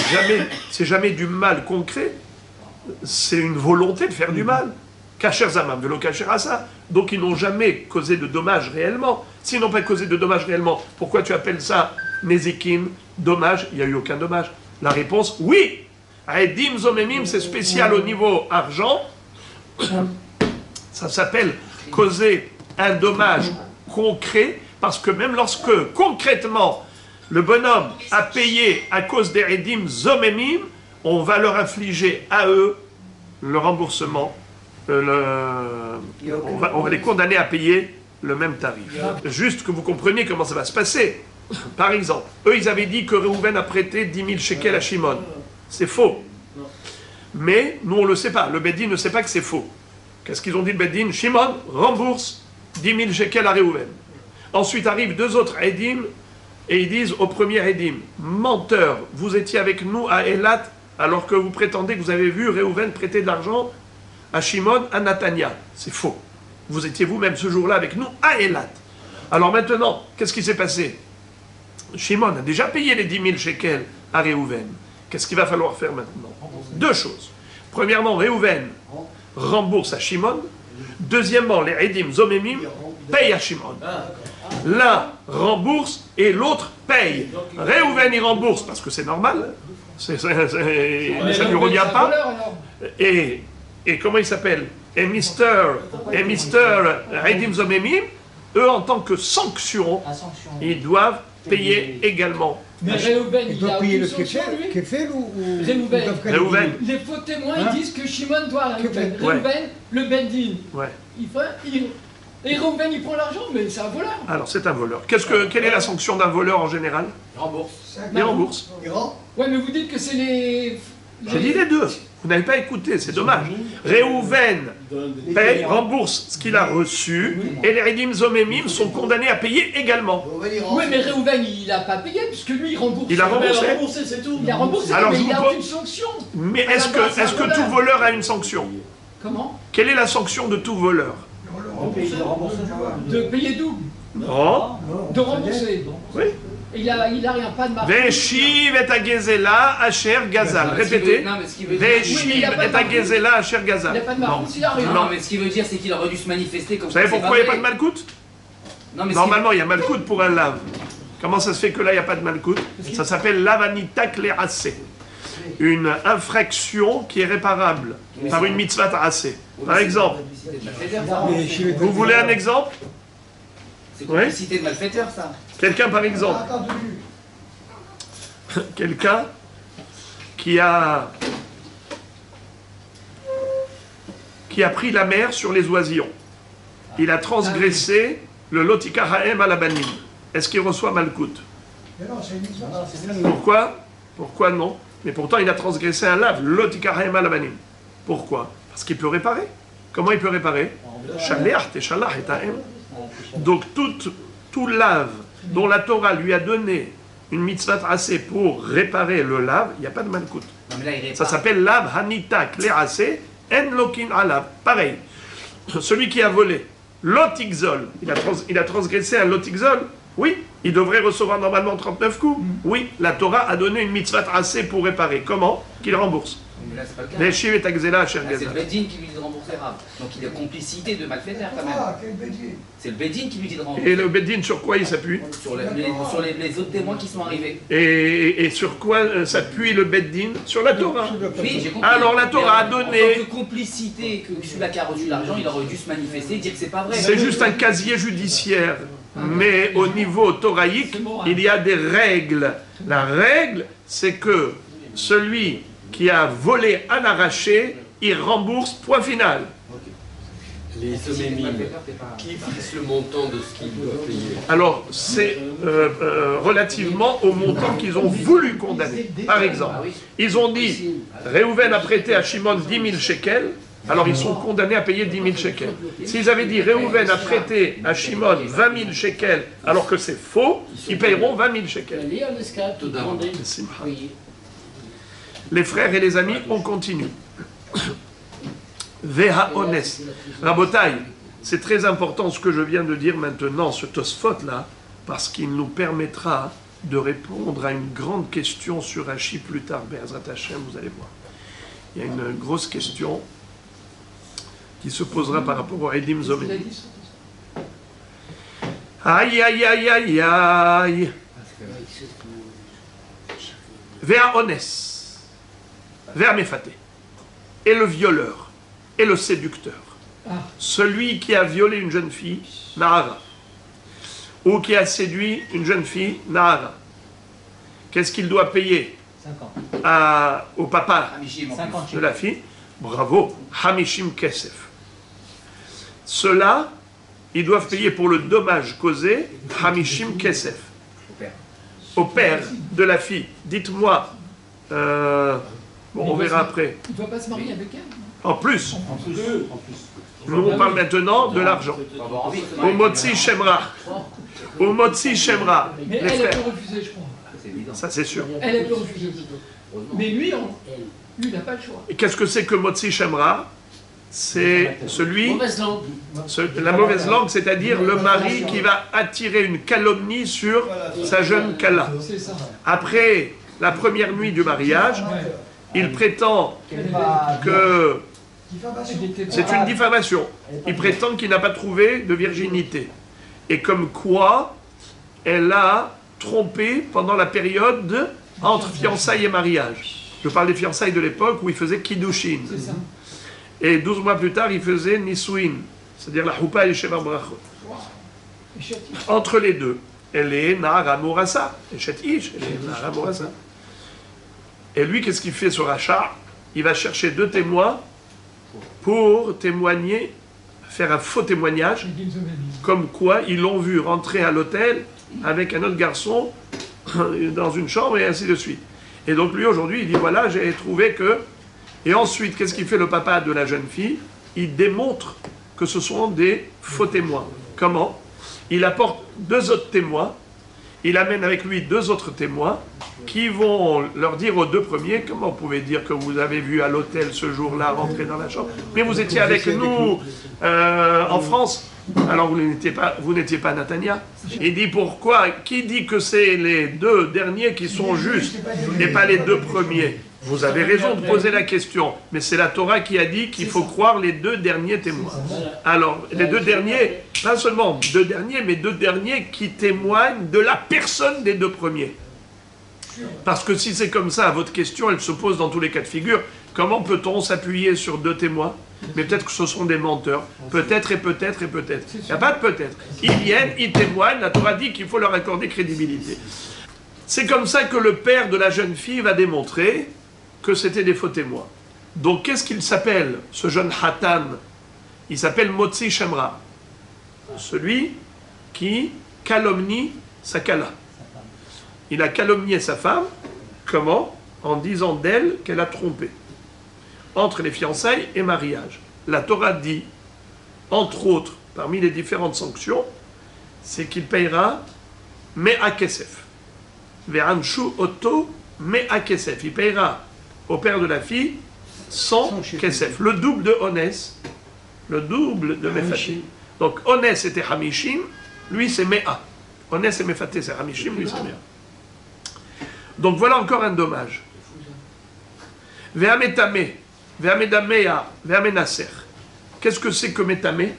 jamais du mal concret. C'est une volonté de faire du mal. Kacher Zamam, velo Kacher Asa. Donc ils n'ont jamais causé de dommages réellement. S'ils n'ont pas causé de dommages réellement, pourquoi tu appelles ça Nezikin, dommage? Il n'y a eu aucun dommage. La réponse, oui. Edim Zomemim, c'est spécial au niveau argent. Ça s'appelle causer un dommage concret, parce que même lorsque, concrètement, le bonhomme a payé à cause des Edim Zomemim, on va leur infliger à eux le remboursement. On va les condamner à payer le même tarif. Juste que vous compreniez comment ça va se passer. Par exemple, eux, ils avaient dit que Réhouven a prêté 10 000 shekels à Shimon. C'est faux. Mais nous, on ne le sait pas. Le Beddin ne sait pas que c'est faux. Qu'est-ce qu'ils ont dit, le Beddin? Shimon rembourse 10 000 shekels à Réhouven. Ensuite arrivent deux autres Edim et ils disent au premier Edim, menteur, vous étiez avec nous à Elat alors que vous prétendez que vous avez vu Réhouven prêter de l'argent à Shimon, à Natania. C'est faux. Vous étiez vous-même ce jour-là avec nous à Elat. Alors maintenant, qu'est-ce qui s'est passé? Shimon a déjà payé les 10 000 shekels à Réhouven. Qu'est-ce qu'il va falloir faire maintenant? Deux choses. Premièrement, Réhouven rembourse à Shimon. Deuxièmement, les Edim Zomemim payent à Shimon. L'un rembourse et l'autre paye. Réhouven il rembourse parce que c'est normal. Ça ne lui revient pas. Et comment il s'appelle? Et Mister Edim Zomemim, eux en tant que sanction, ils doivent payer également. Mais Réhouven, Il il doit a payer le aucune sanction, lui. Kéfel ou Réhouven. Les faux témoins, ils disent que Shimon doit à Réhouven. Ouais. Réhouven, le Beddin, Ouais. Et Reuven, il prend l'argent, mais c'est un voleur. Alors, c'est un voleur. Quelle est la sanction d'un voleur en général? Il rembourse. Il rembourse. Il rend. Ouais, mais vous dites que c'est les... J'ai dit les deux. Vous n'avez pas écouté, c'est dommage. Réhouven paye, rembourse ce qu'il a reçu, et les Ridim Zomemim sont condamnés à payer également. Oui, mais Reuven, il n'a pas payé, puisque lui, il rembourse. Il a remboursé. C'est tout. Il a remboursé, Alors, mais je il vous a pose- aucune sanction. Mais est-ce que tout voleur a une sanction? Comment? Quelle est la sanction de tout voleur? De payer double, Non. de rembourser. Oui. Et il a rien, pas de marge. Veshiv et Agezela Asher Gazal. Répétez. Non, mais ce qui veut dire. Veshiv et Agezela Asher Il n'a Gazal. pas de marge. Il a rien. Non, mais ce qui veut dire, c'est qu'il aurait dû se manifester comme Vous ça. savez pourquoi il n'y a pas de malcoute? Non, mais Normalement, il y a malcoute pour un lave. Comment ça se fait que là, il n'y a pas de malcoute? Ça s'appelle lavanita klerasé. Une infraction qui est réparable par une mitzvah tarasé. Par exemple, vous voulez un exemple? c'est Ouais. complicité de malfaiteur, ça. Quelqu'un par exemple. Quelqu'un qui a pris la mer sur les oisillons. Il a transgressé le lotika haem à la banim. Est-ce qu'il reçoit malkout? Mais non, c'est une mitzvah. Pourquoi? Pourquoi non? Mais pourtant il a transgressé un lave, lotika haem à la banim. Pourquoi? Parce qu'il peut réparer. Comment il peut réparer? Shaleach et shalach et haem. Donc tout lave dont la Torah lui a donné une mitzvah tracée pour réparer le lave, il n'y a pas de malkout. Non, mais là, il répare. Ça s'appelle lave hanita klerasé en lokin alav. Pareil. Celui qui a volé, lotikzol, il a transgressé un lotikzol. Oui, il devrait recevoir normalement 39 coups. Oui, la Torah a donné une mitzvah tracée pour réparer. Comment? Qu'il rembourse. Mais là, c'est pas le cas. Veshiv et Agzela Asher Là, c'est le Gazal. Bedin qui lui dit de rembourser Rav. Donc il y a complicité de malfaiteur quand même. Ah, quel bédier. C'est le Bedin qui lui dit de rembourser. Et le Beddin, sur quoi il s'appuie? Sur les autres témoins qui sont arrivés. Et sur quoi s'appuie le Beddin? Sur la Torah. Oui, j'ai compris. Alors, la Torah a Mais donné- En tant que complicité, que celui-là qui a reçu l'argent, il aurait dû se manifester et dire que c'est pas vrai. C'est juste un casier judiciaire. Mais au niveau toraïque, il y a des règles. La règle, c'est que celui qui a volé à l'arraché, il rembourse, point final. Les somémimes, qui fixe le montant de ce qu'ils doivent payer? Alors, c'est relativement au montant qu'ils ont voulu condamner. Par exemple, ils ont dit, Réhouven a prêté à Shimon 10 000 shekels, alors ils sont condamnés à payer 10 000 shekels. S'ils avaient dit, Réhouven a prêté à Shimon 20 000 shekels, alors que c'est faux, ils payeront 20 000 shekels. Aller en escale, tout demander. Oui. Les frères et les amis, on continue. Veha ones. Rabotai, c'est très important ce que je viens de dire maintenant, ce tosfot là, parce qu'il nous permettra de répondre à une grande question sur Rashi plus tard. Be'ezrat Hashem, vous allez voir. Il y a une grosse question qui se posera par rapport au Edim Zomé. Aïe, aïe, aïe, aïe, aïe. Veha ones. Vers Méfaté, et le violeur, et le séducteur. Celui qui a violé une jeune fille, Nahara, ou qui a séduit une jeune fille, Nahara. Qu'est-ce qu'il doit payer 50. au papa Hamishim, en plus. 50 de la fille? Bravo, Hamishim Kesef. Ceux-là, ils doivent payer pour le dommage causé, Hamishim Kesef. Au père. Au père de la fille. Dites-moi, bon, on verra après. Il ne doit pas se marier avec elle. En plus, nous on parle maintenant de l'argent. On va avoir envie de se Au marier. Motzi Shemra. Au Motzi Shemra. Mais Les elle, elle frères. peut refuser, je crois. C'est évident. Ça c'est sûr. Elle peut refuser. Mais lui, lui, il n'a pas le choix. Et qu'est-ce que c'est que Motzi Shemra? C'est celui, Mauvaise langue. la mauvaise langue, c'est-à-dire le mari qui va attirer une calomnie sur sa jeune Kala. C'est ça. Après la première nuit du mariage, il prétend que c'est une diffamation. Il prétend qu'il n'a pas trouvé de virginité. Et comme quoi, elle a trompé pendant la période entre fiançailles et mariage. Je parle des fiançailles de l'époque où il faisait Kiddushin. C'est ça. Et 12 mois plus tard, il faisait Nisuin, c'est-à-dire la Choupa et les Sheva Brachot. Entre les deux, elle est Nahara Morassa. Et Chet Ish, elle est Nahara Morassa. Et lui, qu'est-ce qu'il fait sur Rachat? Il va chercher 2 témoins pour témoigner faire un faux témoignage, comme quoi ils l'ont vu rentrer à l'hôtel avec un autre garçon dans une chambre et ainsi de suite. Et donc lui aujourd'hui il dit voilà j'ai trouvé que... Et ensuite qu'est-ce qu'il fait le papa de la jeune fille? Il démontre que ce sont des faux témoins. Comment? Il apporte 2 autres témoins, il amène avec lui 2 autres témoins qui vont leur dire aux 2 premiers, comment vous pouvez dire que vous avez vu à l'hôtel ce jour-là rentrer dans la chambre, mais vous étiez avec nous en France, alors vous n'étiez pas Natania. Il dit pourquoi? Qui dit que c'est les 2 derniers qui sont justes et pas les 2 premiers? Vous avez raison de poser la question, mais c'est la Torah qui a dit qu'il faut croire les 2 derniers témoins. Alors, les 2 derniers, pas seulement 2 derniers, mais 2 derniers qui témoignent de la personne des 2 premiers. Parce que si c'est comme ça, votre question, elle se pose dans tous les cas de figure. Comment peut-on s'appuyer sur 2 témoins? Mais peut-être que ce sont des menteurs. Peut-être et peut-être et peut-être. Il n'y a pas de peut-être. Ils viennent, ils témoignent, la Torah dit qu'il faut leur accorder crédibilité. C'est comme ça que le père de la jeune fille va démontrer que c'était des faux témoins. Donc qu'est-ce qu'il s'appelle, ce jeune Hatan? Il s'appelle Motzi Shemra. Celui qui calomnie sa kala. Il a calomnié sa femme, comment? En disant d'elle qu'elle a trompé. Entre les fiançailles et mariage. La Torah dit, entre autres, parmi les différentes sanctions, c'est qu'il payera Me'a Kesef. Ve'anshu Oto Me'a Kesef. Il payera au père de la fille 100 Kesef. Le double de Onès, le double de Mefaté. Donc Onès c'était Hamishim, lui c'est Me'a. Onès et Mefaté c'est Hamishim, lui c'est Me'a. Donc voilà encore un dommage. Ve'ametame, ve'amedamea, ve'amenaser. Qu'est-ce que c'est que Metame?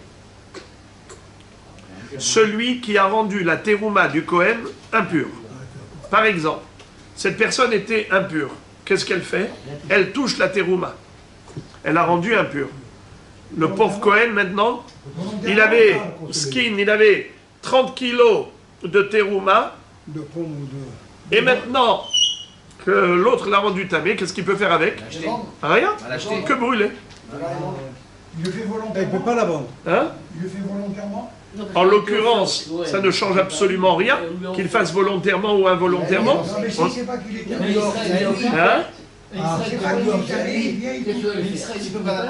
Celui qui a rendu la terouma du Kohen impure. Par exemple, cette personne était impure. Qu'est-ce qu'elle fait? Elle touche la terouma. Elle a rendu impure. Le pauvre Kohen, maintenant, il avait skin, il avait 30 kilos de terouma. Et maintenant que l'autre l'a rendu tamé, qu'est-ce qu'il peut faire avec? Rien. Que brûler. Il le fait volontairement. Il ne peut pas la vendre. Hein? Il le fait volontairement. En l'occurrence, ça ne change absolument rien, qu'il fasse volontairement ou involontairement. Non, mais si c'est pas qu'il est Hein? Ah,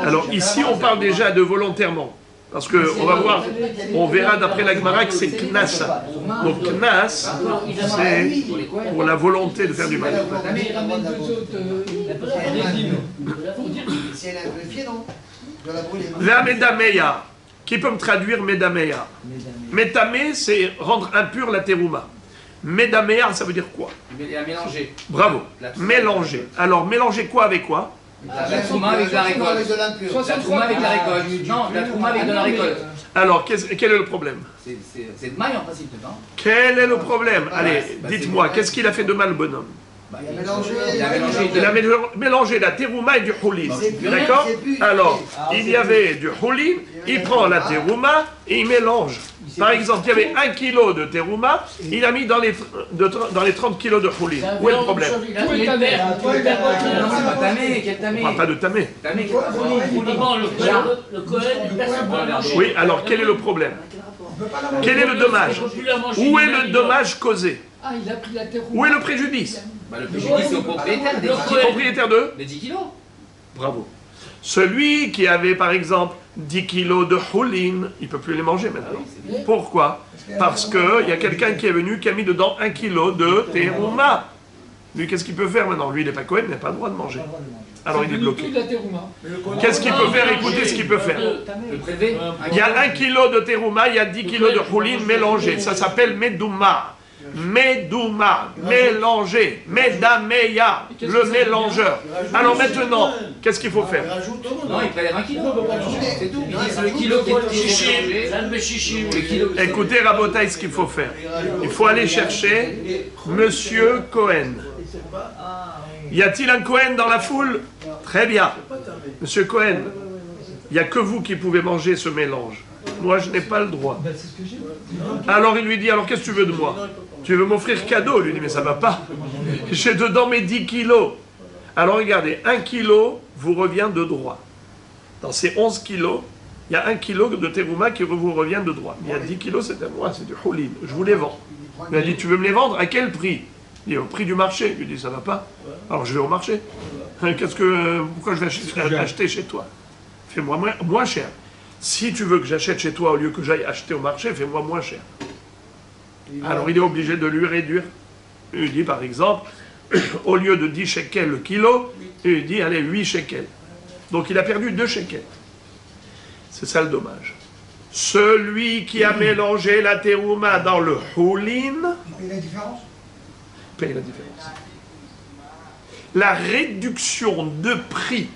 alors ici, on parle déjà de volontairement. Parce qu'on va voir, on verra d'après la Gemara que c'est Knas. Donc Knas, c'est pour la volonté de faire du mal. Si elle a un pied, non? La Medameya. Qui peut me traduire Medameya? Metame, c'est rendre impure la terouma. Medameya, ça veut dire quoi? Il a mélangé. Bravo. Mélanger. Alors, mélanger quoi avec quoi? La trouma avec la récolte. La trouma avec la récolte. Non, la trouma avec de la récolte. Alors, quel est le problème? C'est de maille en principe, non? Quel est le problème? Allez, dites-moi, qu'est-ce qu'il a fait de mal, le bonhomme? Il a mélangé la terouma et du houlin. D'accord? Alors, il y avait du houlin, il prend la terouma et il mélange. Par exemple, il y avait 1 kilo de terouma, il a mis dans les 30 kilos de houlin. Où est le problème? On ne parle pas de tamé. Oui, alors quel est le problème? Quel est le dommage? Où est le dommage causé? Où est le préjudice? Le préjudice c'est au propriétaire des 10 kilos. Propriétaire de? Des 10 kilos. Bravo. Celui qui avait par exemple 10 kilos de houlin, il ne peut plus les manger maintenant. Pourquoi? Parce qu'il y a quelqu'un qui est venu qui a mis dedans 1 kilo de terouma. Lui, qu'est-ce qu'il peut faire maintenant? Lui, il n'est pas Kohen, il n'a pas le droit de manger. Alors il est bloqué. Qu'est-ce qu'il peut faire? Écoutez ce qu'il peut faire. Il y a 1 kilo de terouma, il y a 10 kilos de houlin mélangés. Ça s'appelle medouma. Medouma, mélanger, Medameya, le mélangeur. Alors maintenant, qu'est-ce qu'il faut faire? Non, il prélève 1 kilo. C'est tout. Le kilo qui est écoutez, Rabotaï, ce qu'il faut faire. Il faut aller chercher Monsieur Cohen. Y a-t-il un Cohen dans la foule? Très bien. Monsieur Cohen, il n'y a que vous qui pouvez manger ce mélange. Moi, je n'ai pas le droit. Alors il lui dit, alors qu'est-ce que tu veux de moi? Tu veux m'offrir cadeau? Il lui dit, mais ça va pas. J'ai dedans mes 10 kilos. Alors regardez, 1 kilo vous revient de droit. Dans ces 11 kilos, il y a 1 kilo de terouma qui vous revient de droit. Il y a 10 kilos, c'est à moi, c'est du houlin. Je vous les vends. Il a dit, tu veux me les vendre à quel prix? Il dit, au prix du marché. Je lui dis, ça va pas. Alors je vais au marché. Pourquoi je vais acheter chez toi? Fais-moi moins cher. Si tu veux que j'achète chez toi au lieu que j'aille acheter au marché, fais-moi moins cher. Alors il est obligé de lui réduire. Il lui dit, par exemple, au lieu de 10 shekels le kilo, il lui dit, allez, 8 shekels. Donc il a perdu 2 shekels. C'est ça le dommage. Celui qui a mélangé la terouma dans le houlin, Il paye la différence. paye la différence. La réduction de prix,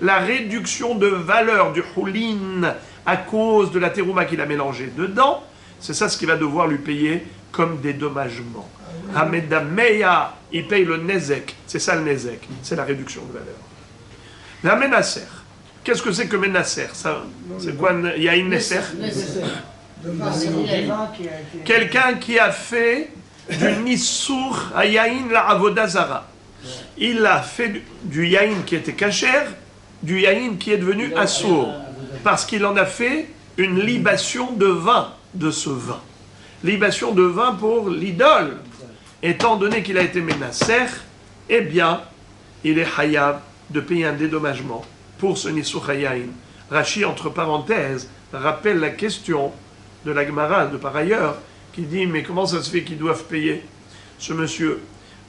la réduction de valeur du houlin à cause de la terouma qu'il a mélangé dedans, c'est ça ce qu'il va devoir lui payer comme dédommagement. Hamedameya, il paye le nezek. C'est ça le nezek, c'est la réduction de valeur. La menasser. Qu'est-ce que c'est que menasser? C'est quoi? Il y a une nesser. De vin, c'est le vin qui a été... Quelqu'un qui a fait du nissour à yaïn la avodazara. Il a fait du yaïn qui était cachère, du yaïn qui est devenu assour. Parce qu'il en a fait une libation de vin de ce vin. Libation de vin pour l'idole. Étant donné qu'il a été menasser, eh bien, il est hayab de payer un dédommagement pour ce nissour yaïn. Rachi, entre parenthèses, rappelle la question de la Gemara, de par ailleurs, qui dit, mais comment ça se fait qu'ils doivent payer ce monsieur?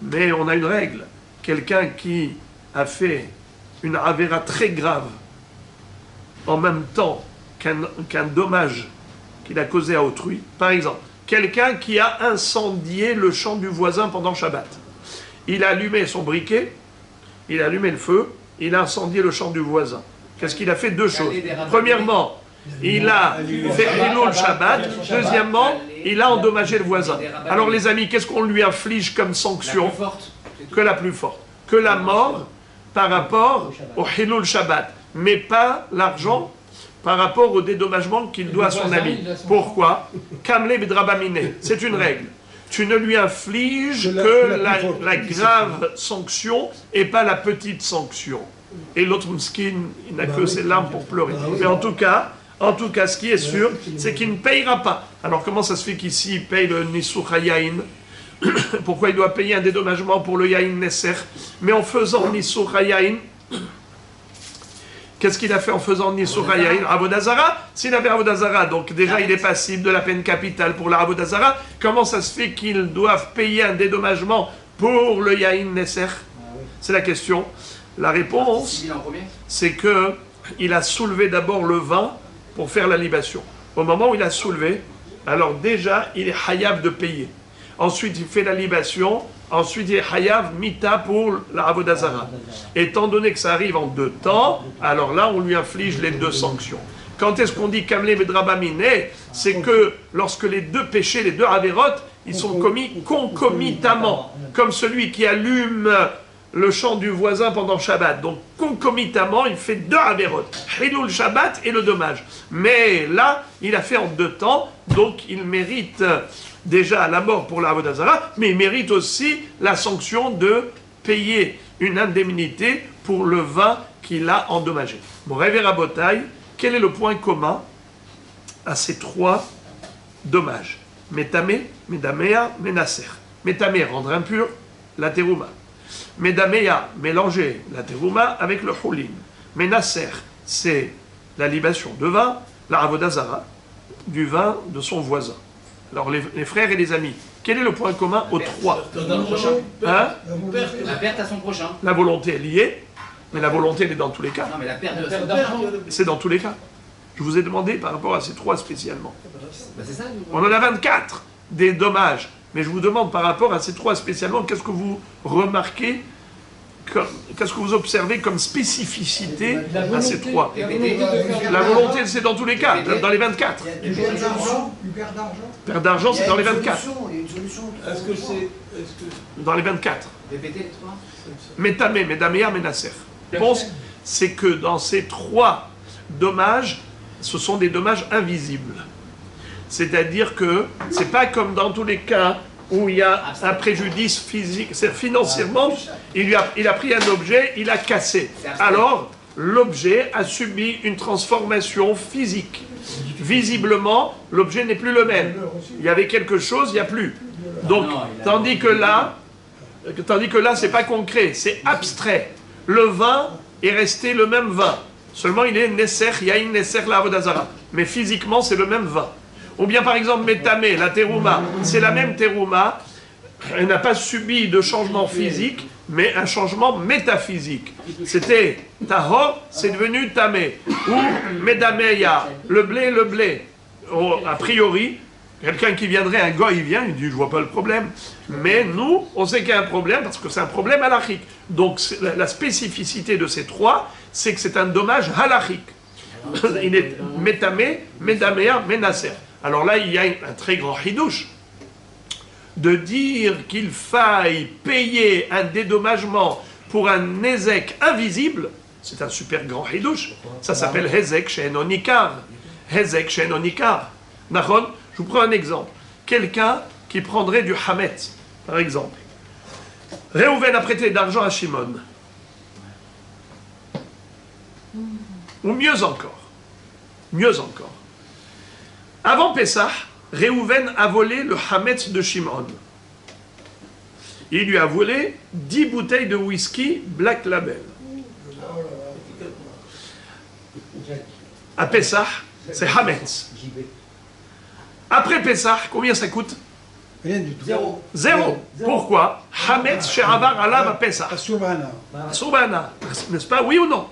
Mais on a une règle. Quelqu'un qui a fait une avéra très grave, en même temps qu'un dommage qu'il a causé à autrui. Par exemple, quelqu'un qui a incendié le champ du voisin pendant Shabbat. Il a allumé son briquet, il a allumé le feu, il a incendié le champ du voisin. Qu'est-ce qu'il a fait? Deux choses. Premièrement, il a fait Hilul Shabbat. Deuxièmement, il a endommagé le voisin. Alors les amis, qu'est-ce qu'on lui inflige comme sanction? Que la plus forte. Que la mort par rapport au Hilul Shabbat. Mais pas l'argent par rapport au dédommagement qu'il doit à son ami. Pourquoi? Kamle Bedrabamine. C'est une règle. Tu ne lui infliges que la grave sanction et pas la petite sanction. Et l'autre mskin, il n'a que ses larmes pour pleurer. Mais en tout cas, ce qui est sûr, c'est qu'il ne payera pas. Alors comment ça se fait qu'ici, il paye le Nissour Hayaïn? Pourquoi il doit payer un dédommagement pour le Yaïn Nesser? Mais en faisant Nissour Hayaïn, qu'est-ce qu'il a fait en faisant Nissour Hayaïn? Avodazara? S'il avait Avodazara, donc déjà il est passible de la peine capitale pour la Avodazara, comment ça se fait qu'ils doivent payer un dédommagement pour le Yaïn Nesser? C'est la question. La réponse, c'est que il a soulevé d'abord le vin pour faire la libation. Au moment où il a soulevé, alors déjà, il est hayab de payer. Ensuite, il fait la libation. Ensuite, il est hayab mita pour la avodazara. Étant donné que ça arrive en deux temps, alors là, on lui inflige les deux sanctions. Quand est-ce qu'on dit kamle bedrabamine? C'est que lorsque les deux péchés, les deux avérotes, ils sont commis concomitamment. Comme celui qui allume le champ du voisin pendant Shabbat. Donc, concomitamment, il fait deux avérotes. Hilul Shabbat et le dommage. Mais là, il a fait en deux temps, donc il mérite déjà la mort pour la Avodazara, mais il mérite aussi la sanction de payer une indemnité pour le vin qu'il a endommagé. Bon, Révé Rabotai, quel est le point commun à ces trois dommages? Métamé, Médaméa, Ménasser. Métamé, rendre impur la terouma. Médaméa, mélanger la terouma avec le houlin. Ménasser, c'est la libation de vin, la avodazara, du vin de son voisin. Alors les frères et les amis, quel est le point commun aux trois? Hein? La perte à son prochain. La volonté est liée, mais la volonté elle est dans tous les cas. Non mais la perte de d'argent. C'est dans tous les cas. Je vous ai demandé par rapport à ces trois spécialement. Bah c'est ça. On en a 24 des dommages. Mais je vous demande par rapport à ces trois spécialement, qu'est-ce que vous remarquez, qu'est-ce que vous observez comme spécificité à ces trois? La volonté, c'est dans tous les cas, dans les 24. Il perd d'argent. Perte d'argent, c'est dans les 24. Il y a une solution. Est-ce que c'est... Dans les 24. Répétez les trois. Métamé, Médaméa, Ménasser. La réponse, c'est que dans ces trois dommages, ce sont des dommages invisibles. C'est-à-dire que c'est pas comme dans tous les cas où il y a un préjudice physique, c'est financièrement, il a pris un objet, il a cassé. Alors, l'objet a subi une transformation physique. Visiblement, l'objet n'est plus le même. Il y avait quelque chose, il n'y a plus. Donc, tandis que là, c'est pas concret, c'est abstrait. Le vin est resté le même vin. Seulement, il est Nesser, Yain Nesser la Avodazara. Mais physiquement, c'est le même vin. Ou bien, par exemple, Métamé, la terouma, c'est la même terouma. Elle n'a pas subi de changement physique, mais un changement métaphysique. C'était Tahor, c'est devenu Tamé. Ou Medameya, le blé. A priori, quelqu'un qui viendrait, un goy, il vient, il dit, je vois pas le problème. Mais nous, on sait qu'il y a un problème, parce que c'est un problème halachique. Donc, la spécificité de ces trois, c'est que c'est un dommage halachique. Il est Métamé, Medameya, Menasser. Alors là, il y a un très grand hidouche. De dire qu'il faille payer un dédommagement pour un Nézek invisible, c'est un super grand hidouche. Ça s'appelle Hezek She'enon Ikar. Hezek She'enon Ikar. Nachon, je vous prends un exemple. Quelqu'un qui prendrait du Hametz, par exemple. Réhouven a prêté d'argent à Shimon. Ou mieux encore. Avant Pessah, Réhouven a volé le Hametz de Shimon. Il lui a volé 10 bouteilles de whisky Black Label. À Pessah, c'est Hametz. Après Pessah, combien ça coûte? Rien du tout. Zéro. Pourquoi? Hametz She'avar Alav à Pessah. Soubana. N'est-ce pas? Oui ou non?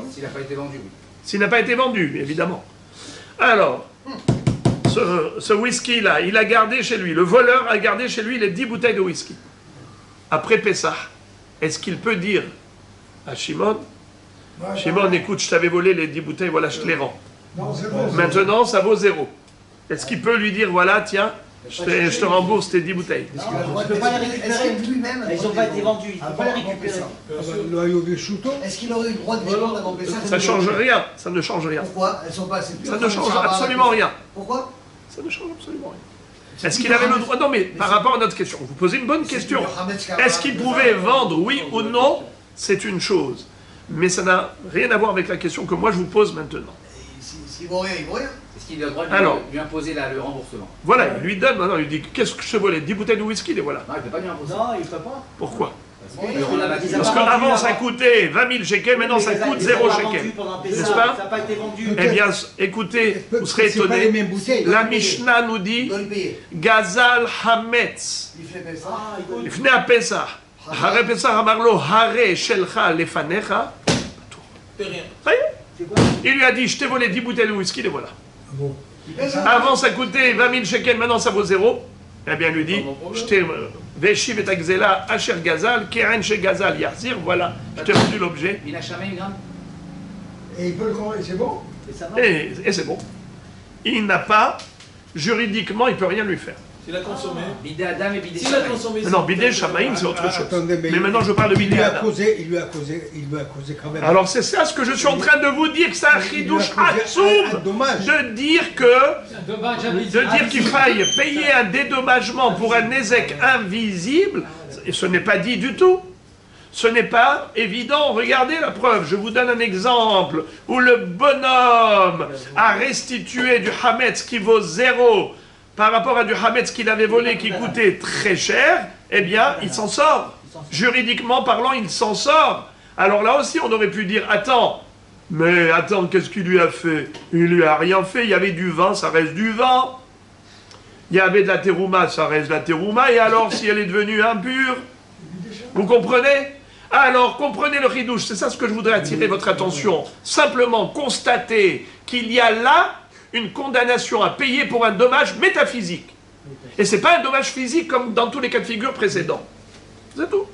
S'il n'a pas été vendu, oui. S'il n'a pas été vendu, évidemment. Alors, ce whisky-là, il a gardé chez lui, le voleur a gardé chez lui les 10 bouteilles de whisky. Après Pessah, est-ce qu'il peut dire à Shimon, Shimon, écoute, je t'avais volé les 10 bouteilles, voilà, je te les rends. Maintenant, ça vaut 0. Est-ce qu'il peut lui dire, voilà, tiens, je te rembourse tes 10 bouteilles? Il ne peut pas les récupérer lui-même. Ils n'ont pas été vendus, il ne peut pas les récupérer. Est-ce qu'il aurait eu le droit de les vendre avant Pessah? Ça ne change rien, ça ne change rien. Pourquoi? Elles sont pas assez pures. Ça ne change absolument rien. Pourquoi? Ça ne change absolument rien. Est-ce qu'il avait le droit? Non, mais par rapport à notre question, vous posez une bonne question. Est-ce qu'il pouvait vendre, oui ou non? C'est une chose. Mais ça n'a rien à voir avec la question que moi je vous pose maintenant. S'il vaut rien, il vaut rien. Est-ce qu'il a le droit de lui imposer le remboursement? Voilà, il lui donne, maintenant il lui dit, qu'est-ce que je te volais? 10 bouteilles de whisky, les voilà. Non, il ne peut pas lui imposer. Non, il ne peut pas. Pourquoi? Parce qu'avant ça coûtait 20 000 shekels, maintenant ça coûte 0 shekel. N'est-ce pas? Ça n'a pas été vendu. Eh bien, écoutez, vous serez étonnés. La Mishnah nous dit Gazal Hametz. Ifne a Pesach. Hare Pesach Amarlo Hare Shelcha Lefanecha. Il lui a dit, je t'ai volé 10 bouteilles de whisky, les voilà. Avant ça coûtait 20 000 shekels, maintenant ça vaut 0. Eh bien, il lui dit, je t'ai Veshiv et Agzela Asher Gazal, Keren She Gazal Yarzir, voilà, je t'ai rendu l'objet. Il a jamais une gramme. Et il peut le croire, c'est bon? Et c'est bon. Il n'a pas, juridiquement, il ne peut rien lui faire. S'il a consommé. Bidé Adam et Bidé S'il a consommé. Non, Bidé Shamaïm, c'est autre chose. Attendez, mais maintenant, je parle de Bidé Adam. Il lui a causé quand même. Alors, c'est ça ce que je suis en train de vous dire, que c'est un chidouche atsoum de dire qu'il faille payer un dédommagement pour un Nézek invisible, et ce n'est pas dit du tout. Ce n'est pas évident. Regardez la preuve. Je vous donne un exemple où le bonhomme a restitué du Hametz qui vaut 0 par rapport à du Hametz qu'il avait volé qui coûtait très cher. Eh bien, il s'en sort. Juridiquement parlant, il s'en sort. Alors là aussi, on aurait pu dire, attends, qu'est-ce qu'il lui a fait? Il lui a rien fait. Il y avait du vin, ça reste du vin. Il y avait de la terouma, ça reste de la terouma. Et alors, si elle est devenue impure, vous comprenez? Alors, comprenez le ridouche, c'est ça ce que je voudrais attirer votre attention. Simplement constater qu'il y a là une condamnation à payer pour un dommage métaphysique. Et ce n'est pas un dommage physique comme dans tous les cas de figure précédents. C'est tout.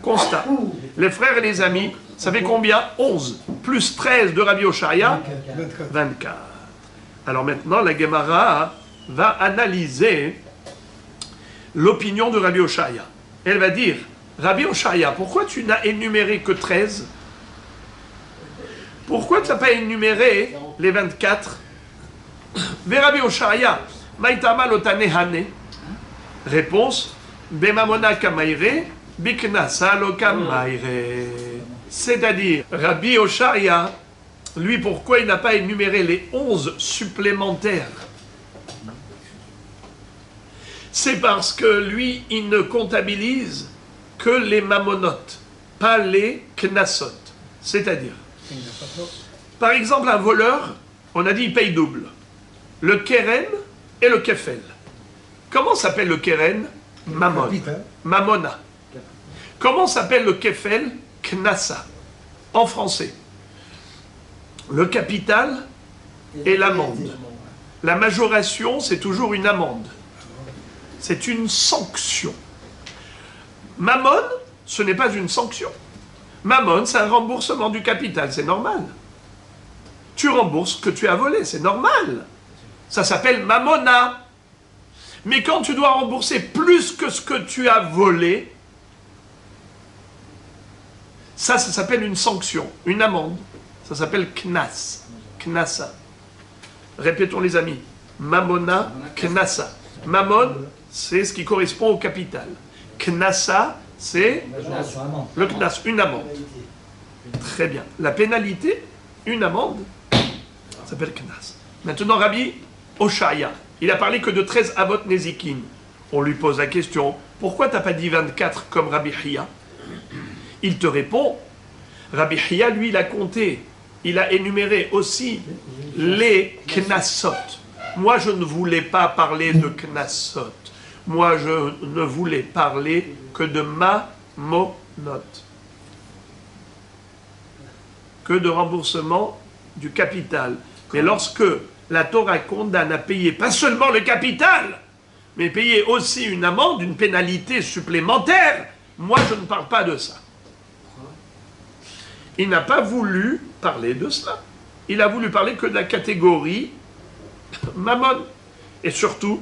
Constat. Les frères et les amis, vous savez combien? 11 plus 13 de Rabbi Oshaya? 24. Alors maintenant, la Gemara va analyser l'opinion de Rabbi Oshaya. Elle va dire, Rabbi Oshaya, pourquoi tu n'as énuméré que 13? Pourquoi tu n'as pas énuméré les 24? Rabbi Oshaya, Maïtama lotanehane. Réponse, Bemamona kamaire, Biknasa lo kamaire. C'est-à-dire, Rabbi Oshaya, lui, pourquoi il n'a pas énuméré les 11 supplémentaires? C'est parce que lui, il ne comptabilise que les mammonotes, pas les knasot. C'est-à-dire, par exemple, un voleur, on a dit il paye double. Le keren et le kefel. Comment s'appelle le keren? Mammon. Mammona. Comment s'appelle le kefel? Knassa. En français. Le capital et l'amende. La majoration, c'est toujours une amende. C'est une sanction. Mammon, ce n'est pas une sanction. Mammon, c'est un remboursement du capital, c'est normal. Tu rembourses ce que tu as volé, c'est normal. Ça s'appelle mammona. Mais quand tu dois rembourser plus que ce que tu as volé, ça s'appelle une sanction, une amende. Ça s'appelle knas, knassa. Répétons les amis. Mammona, knassa. Mammon, c'est ce qui correspond au capital. Knassa, c'est le knas, une amende. Très bien. La pénalité, une amende, ça s'appelle knas. Maintenant, Rabbi Oshaya, il a parlé que de 13 avot nezikin. On lui pose la question, pourquoi tu n'as pas dit 24 comme Rabbi Hiya? Il te répond, Rabbi Hiya, lui, il a compté, il a énuméré aussi les knassot. Moi, je ne voulais pas parler de knassot. Moi, je ne voulais parler que de mammonot. Que de remboursement du capital. Mais lorsque la Torah condamne à payer pas seulement le capital, mais payer aussi une amende, une pénalité supplémentaire, moi, je ne parle pas de ça. Il n'a pas voulu parler de cela. Il a voulu parler que de la catégorie mammon. Et surtout,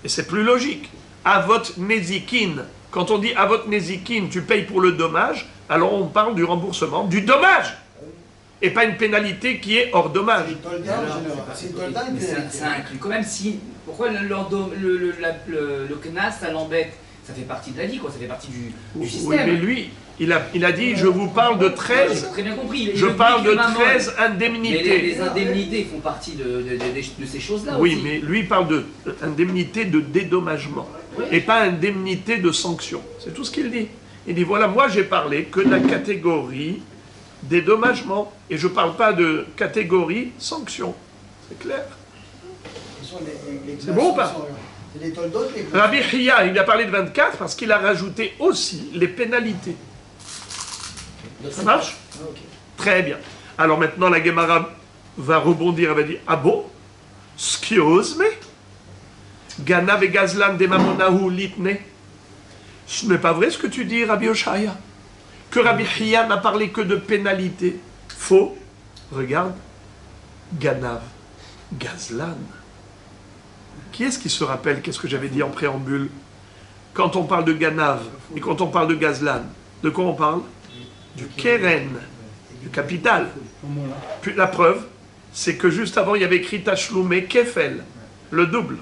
et c'est plus logique, avot nezikin. Quand on dit avot nezikin, tu payes pour le dommage, alors on parle du remboursement du dommage. Et pas une pénalité qui est hors dommage. Ça inclut quand même si... Pourquoi le knas, ça l'embête? Ça fait partie de la vie, quoi. Ça fait partie du système. Oui, mais lui, il a dit, je vous parle de 13... J'ai très bien compris. Je parle de 13 indemnités. Les indemnités font partie de ces choses-là oui, aussi. mais lui il parle d'indemnité de dédommagement. Oui. Et pas indemnité de sanction. C'est tout ce qu'il dit. Il dit, voilà, moi j'ai parlé que de la catégorie dédommagement. Et je ne parle pas de catégorie sanction. C'est clair? C'est bon ou pas? Rabbi Hiya, il a parlé de 24 parce qu'il a rajouté aussi les pénalités. Ça marche? Très bien. Alors maintenant, la Gemara va rebondir, elle va dire, ah bon? Skiose me? Ganav et Gazlan de Mamonahu litne? Ce n'est pas vrai ce que tu dis, Rabbi Oshaya. Que Rabbi Hiya n'a parlé que de pénalités. Faux. Regarde. Ganav. Gazlan. Qui est-ce qui se rappelle qu'est-ce que j'avais dit en préambule? Quand on parle de Ganav et quand on parle de Gazlan, de quoi on parle? Du Keren, du capital. Puis la preuve, c'est que juste avant, il y avait écrit Tashloumé Kefel, le double.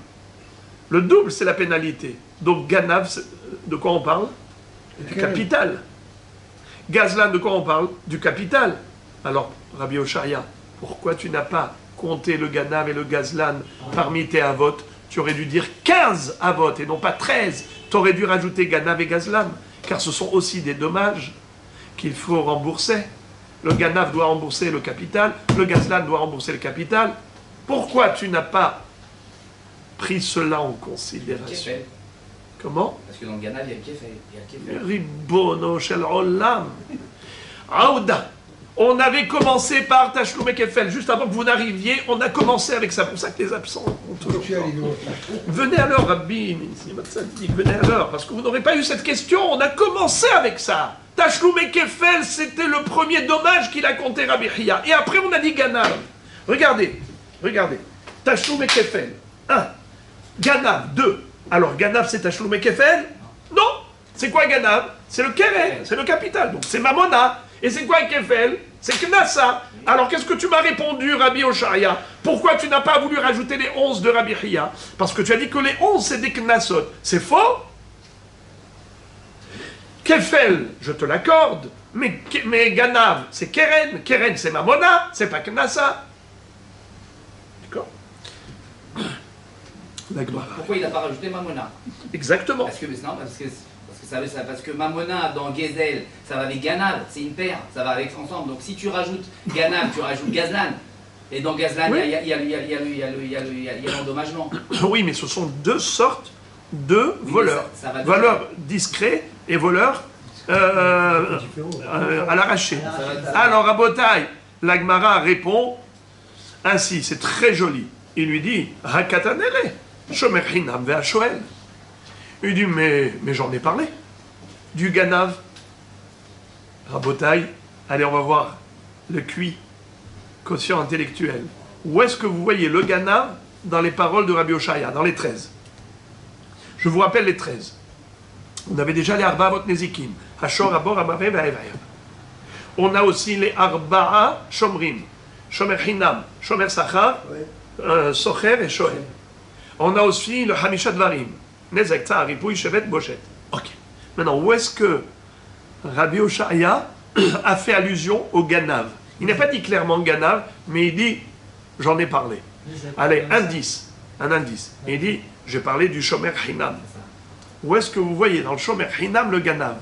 Le double, c'est la pénalité. Donc Ganav, de quoi on parle? Du capital. Gazlan, de quoi on parle? Du capital. Alors, Rabbi Oshaya, pourquoi tu n'as pas compté le Ganav et le Gazlan parmi tes avot? Tu aurais dû dire 15 avot et non pas 13. Tu aurais dû rajouter Ganav et Gazlan, car ce sont aussi des dommages qu'il faut rembourser. Le Ganav doit rembourser le capital, le Gazlan doit rembourser le capital. Pourquoi tu n'as pas pris cela en considération? Comment? Parce que dans le Ganav, il y a le Kefel. Ribono shel olam. Aouda. On avait commencé par Tashloum et Kefel. Juste avant que vous n'arriviez, on a commencé avec ça. C'est pour ça que les absents ont toujours... Venez à l'heure, Rabbi. Venez à l'heure. Parce que vous n'aurez pas eu cette question. On a commencé avec ça. Tashloum et Kefel, c'était le premier dommage qu'il a compté Rabbi Hiya. Et après, on a dit Ganav. Regardez. Tashloum et Kefel. 1. Ganav. 2. Alors, Ganav, c'est Tashloum et Kefel? Non. C'est quoi Ganav? C'est le Keren. C'est le capital. Donc, c'est Mamona. Et c'est quoi Kefel? C'est Knassa. Alors qu'est-ce que tu m'as répondu, Rabbi Oshaya? Pourquoi tu n'as pas voulu rajouter les 11 de Rabbi Hiya? Parce que tu as dit que les 11 c'est des Knassot. C'est faux? Kefel, je te l'accorde, mais Ganav, c'est Keren. Keren, c'est Mamona, c'est pas Knassa. D'accord? Pourquoi il n'a pas rajouté Mamona? Exactement. Parce que Mamona dans Gezel, ça va avec Ganav, c'est une paire, ça va avec ensemble. Donc si tu rajoutes Ganav, tu rajoutes Gazlan. Et dans Gazlan, Oui. il y a l'endommagement. Oui, mais ce sont deux sortes de voleurs. Ça va de- Voleurs discrets et voleurs à l'arraché. Alors, à Botaï, l'Agmara répond ainsi, c'est très joli. Il lui dit, Hakatanele, Shomer Hinam ve'ashoel. Il dit, mais j'en ai parlé. Du Ganav. Rabotaï, allez, on va voir le QI, quotient intellectuel. Où est-ce que vous voyez le Ganav dans les paroles de Rabbi Oshaya, dans les 13? Je vous rappelle les 13. On avait déjà les Arba'a Nezikim, Hashor, Abor, Amare, Ve'evaev. On a aussi les Arba'a Shomrim, Shomer Hinam, Shomer Sachar, Socher et Shoel. On a aussi le Hamisha Dvarim, Nezek, Tzar, Ripouy, Shevet, Boshet. Ok. Maintenant, où est-ce que Rabbi Oshaya a fait allusion au Ganav? Il n'a pas dit clairement Ganav, mais il dit, j'en ai parlé. Allez, un indice. Il dit, j'ai parlé du Shomer Hinam. Où est-ce que vous voyez dans le Shomer Hinam le Ganav?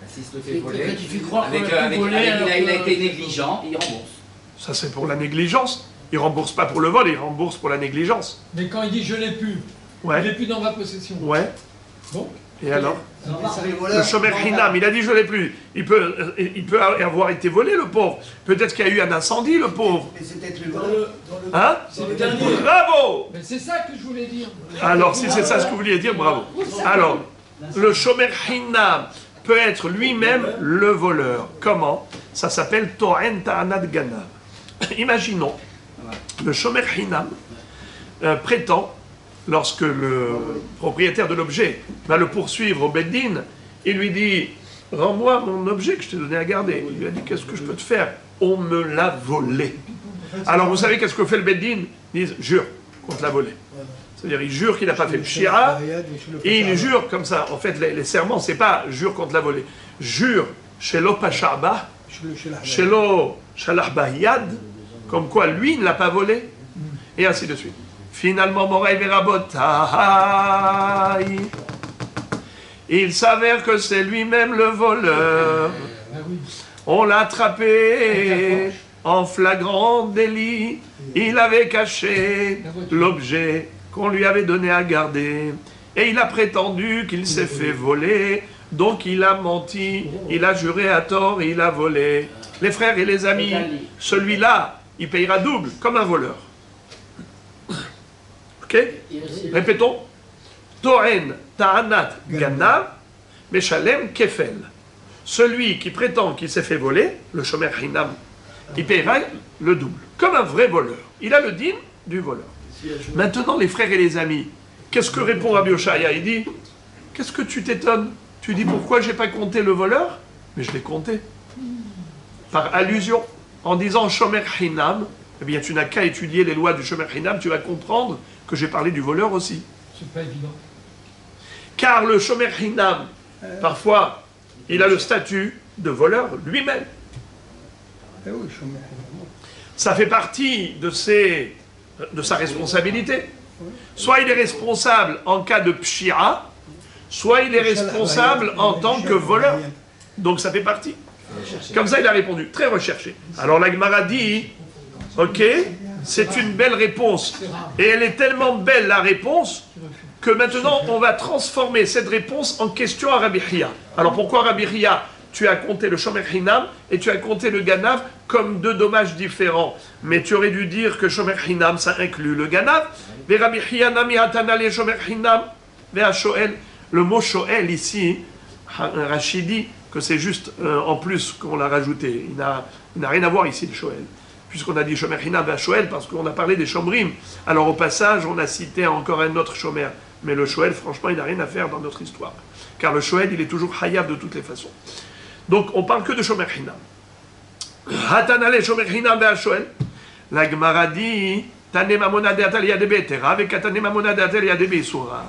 S'il se le fait voler, Quelqu'un qui fait croire avec, qu'on a avec- tout volé, avec- alors il a que- été négligent, il rembourse. Ça, c'est pour la négligence. Il rembourse pas pour le vol, il rembourse pour la négligence. Mais quand il dit je l'ai plus, il Ouais, n'est plus dans ma possession. ouais. Bon. Et alors? Le Le Shomer Hinam, il a dit je l'ai plus. Il peut avoir été volé, le pauvre. Peut-être qu'il y a eu un incendie, le pauvre. Et c'est peut-être le Dans vol. le- Hein? C'est le dernier. Bravo! Mais c'est ça que je voulais dire. Alors, si c'est ça ce que vous vouliez dire, bravo. Alors, le Shomer Hinam peut être lui-même le voleur. Comment? Ça s'appelle Toren Ta'anat Ganav. Imaginons, le Shomer Hinam prétend, lorsque le propriétaire de l'objet va le poursuivre au Beddin, il lui dit « Rends-moi mon objet que je t'ai donné à garder ». Il lui a dit « Qu'est-ce que je peux te faire ?»« On me l'a volé ». Alors, vous savez qu'est-ce que fait le Beddin? Ils disent « Jure contre la volée ». C'est-à-dire, il jure qu'il n'a pas fait le Shira, et il jure comme ça. En fait, les serments, c'est pas jure contre la volée. Jure chez l'Opacharba, chez l'Shalahbayad, comme quoi lui ne l'a pas volé, et ainsi de suite. Finalement, Moraï Verabotai, il s'avère que c'est lui-même le voleur. On l'a attrapé en flagrant délit. Il avait caché l'objet qu'on lui avait donné à garder. Et il a prétendu qu'il s'est fait voler. Donc il a menti, il a juré à tort et il a volé. Les frères et les amis, celui-là, il payera double, comme un voleur. Ok? Répétons. Toren ta'anat ganav, meshalem kefel. Celui qui prétend qu'il s'est fait voler, le shomer hinam, il paiera le double, comme un vrai voleur. Il a le din du voleur. Maintenant, les frères et les amis, qu'est-ce que répond Rabbi Oshaya? Il dit, qu'est-ce que tu t'étonnes? Tu dis, pourquoi j'ai pas compté le voleur? Mais je l'ai compté. Par allusion, en disant shomer hinam, eh bien, tu n'as qu'à étudier les lois du shomer hinam, tu vas comprendre que j'ai parlé du voleur aussi. C'est pas évident. Car le shomer hinam, parfois, il a le statut de voleur lui-même. Ça fait partie de sa responsabilité. Soit il est responsable en cas de pshira, soit il est responsable en tant que voleur. Donc ça fait partie. Comme ça, il a répondu. Très recherché. Alors la Gemara dit, ok, c'est une belle réponse. Et elle est tellement belle, la réponse, que maintenant, on va transformer cette réponse en question à Rabbi Hiya. Alors pourquoi Rabbi Hiya, tu as compté le Shomer Hinam et tu as compté le Ganav comme deux dommages différents. Mais tu aurais dû dire que Shomer Hinam, ça inclut le Ganav. Mais Rabbi Hiya nami hatanale Shomer Hinam ve'a Shoel. Le mot Shoel ici, Rachid dit que c'est juste en plus qu'on l'a rajouté. Il n'a rien à voir ici le Shoel. Puisqu'on a dit Shomer Hinam ve'a Shoel parce qu'on a parlé des Shomrim. Alors au passage, on a cité encore un autre Shomer. Mais le Shoel, franchement, il n'a rien à faire dans notre histoire. Car le Shoel, il est toujours Hayav de toutes les façons. Donc, on parle que de Shomer Hinam. Hatanale Shomer Hinam ve'a Shoel. La Gemara dit Tane mamona de atal yadebe tera avec Tane mamona de atal yadebe isura.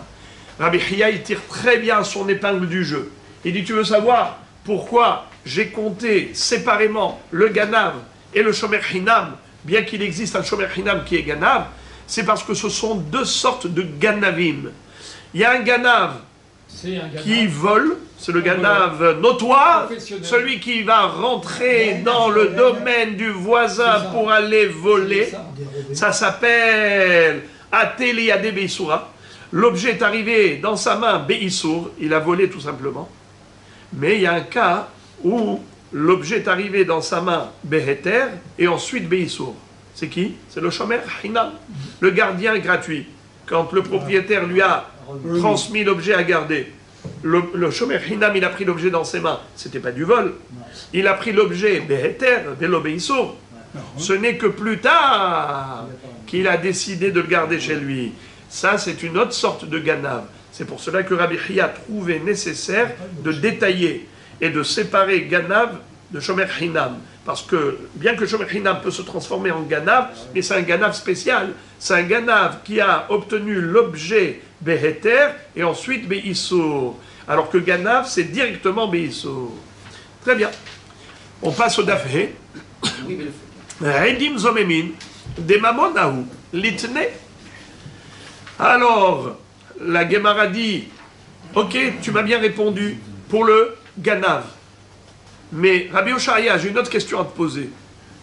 Rabbi Hiya, il tire très bien son épingle du jeu. Il dit, tu veux savoir pourquoi j'ai compté séparément le Ganav et le Shomer Hinam, bien qu'il existe un Shomer Hinam qui est Ganav, c'est parce que ce sont deux sortes de Ganavim. Il y a un Ganav qui vole, c'est le Ganav notoire, celui qui va rentrer dans le domaine du voisin pour aller voler. Ça s'appelle Ateli Ade Beisoura. L'objet est arrivé dans sa main Beisour, il a volé tout simplement. Mais il y a un cas où l'objet est arrivé dans sa main Beheter et ensuite Beisour. C'est qui? C'est le Shomer Hinam, le gardien gratuit. Quand le propriétaire lui a transmis l'objet à garder, le Shomer Hinam, il a pris l'objet dans ses mains. C'était pas du vol. Il a pris l'objet Beheter, Velo Beisour. Ce n'est que plus tard qu'il a décidé de le garder chez lui. Ça, c'est une autre sorte de Ganav. C'est pour cela que Rabbi Chia a trouvé nécessaire de détailler et de séparer Ganav de Shomer Hinam. Parce que, bien que Shomer Hinam peut se transformer en Ganav, mais c'est un Ganav spécial. C'est un Ganav qui a obtenu l'objet Beheter et ensuite Beisour. Alors que Ganav, c'est directement Beisour. Très bien. On passe au Dafé. Edim Zomemin, des Mamonahu, Litne. Alors, la Gemara dit, ok, tu m'as bien répondu pour le Ganav. Mais Rabbi Oshaya, j'ai une autre question à te poser.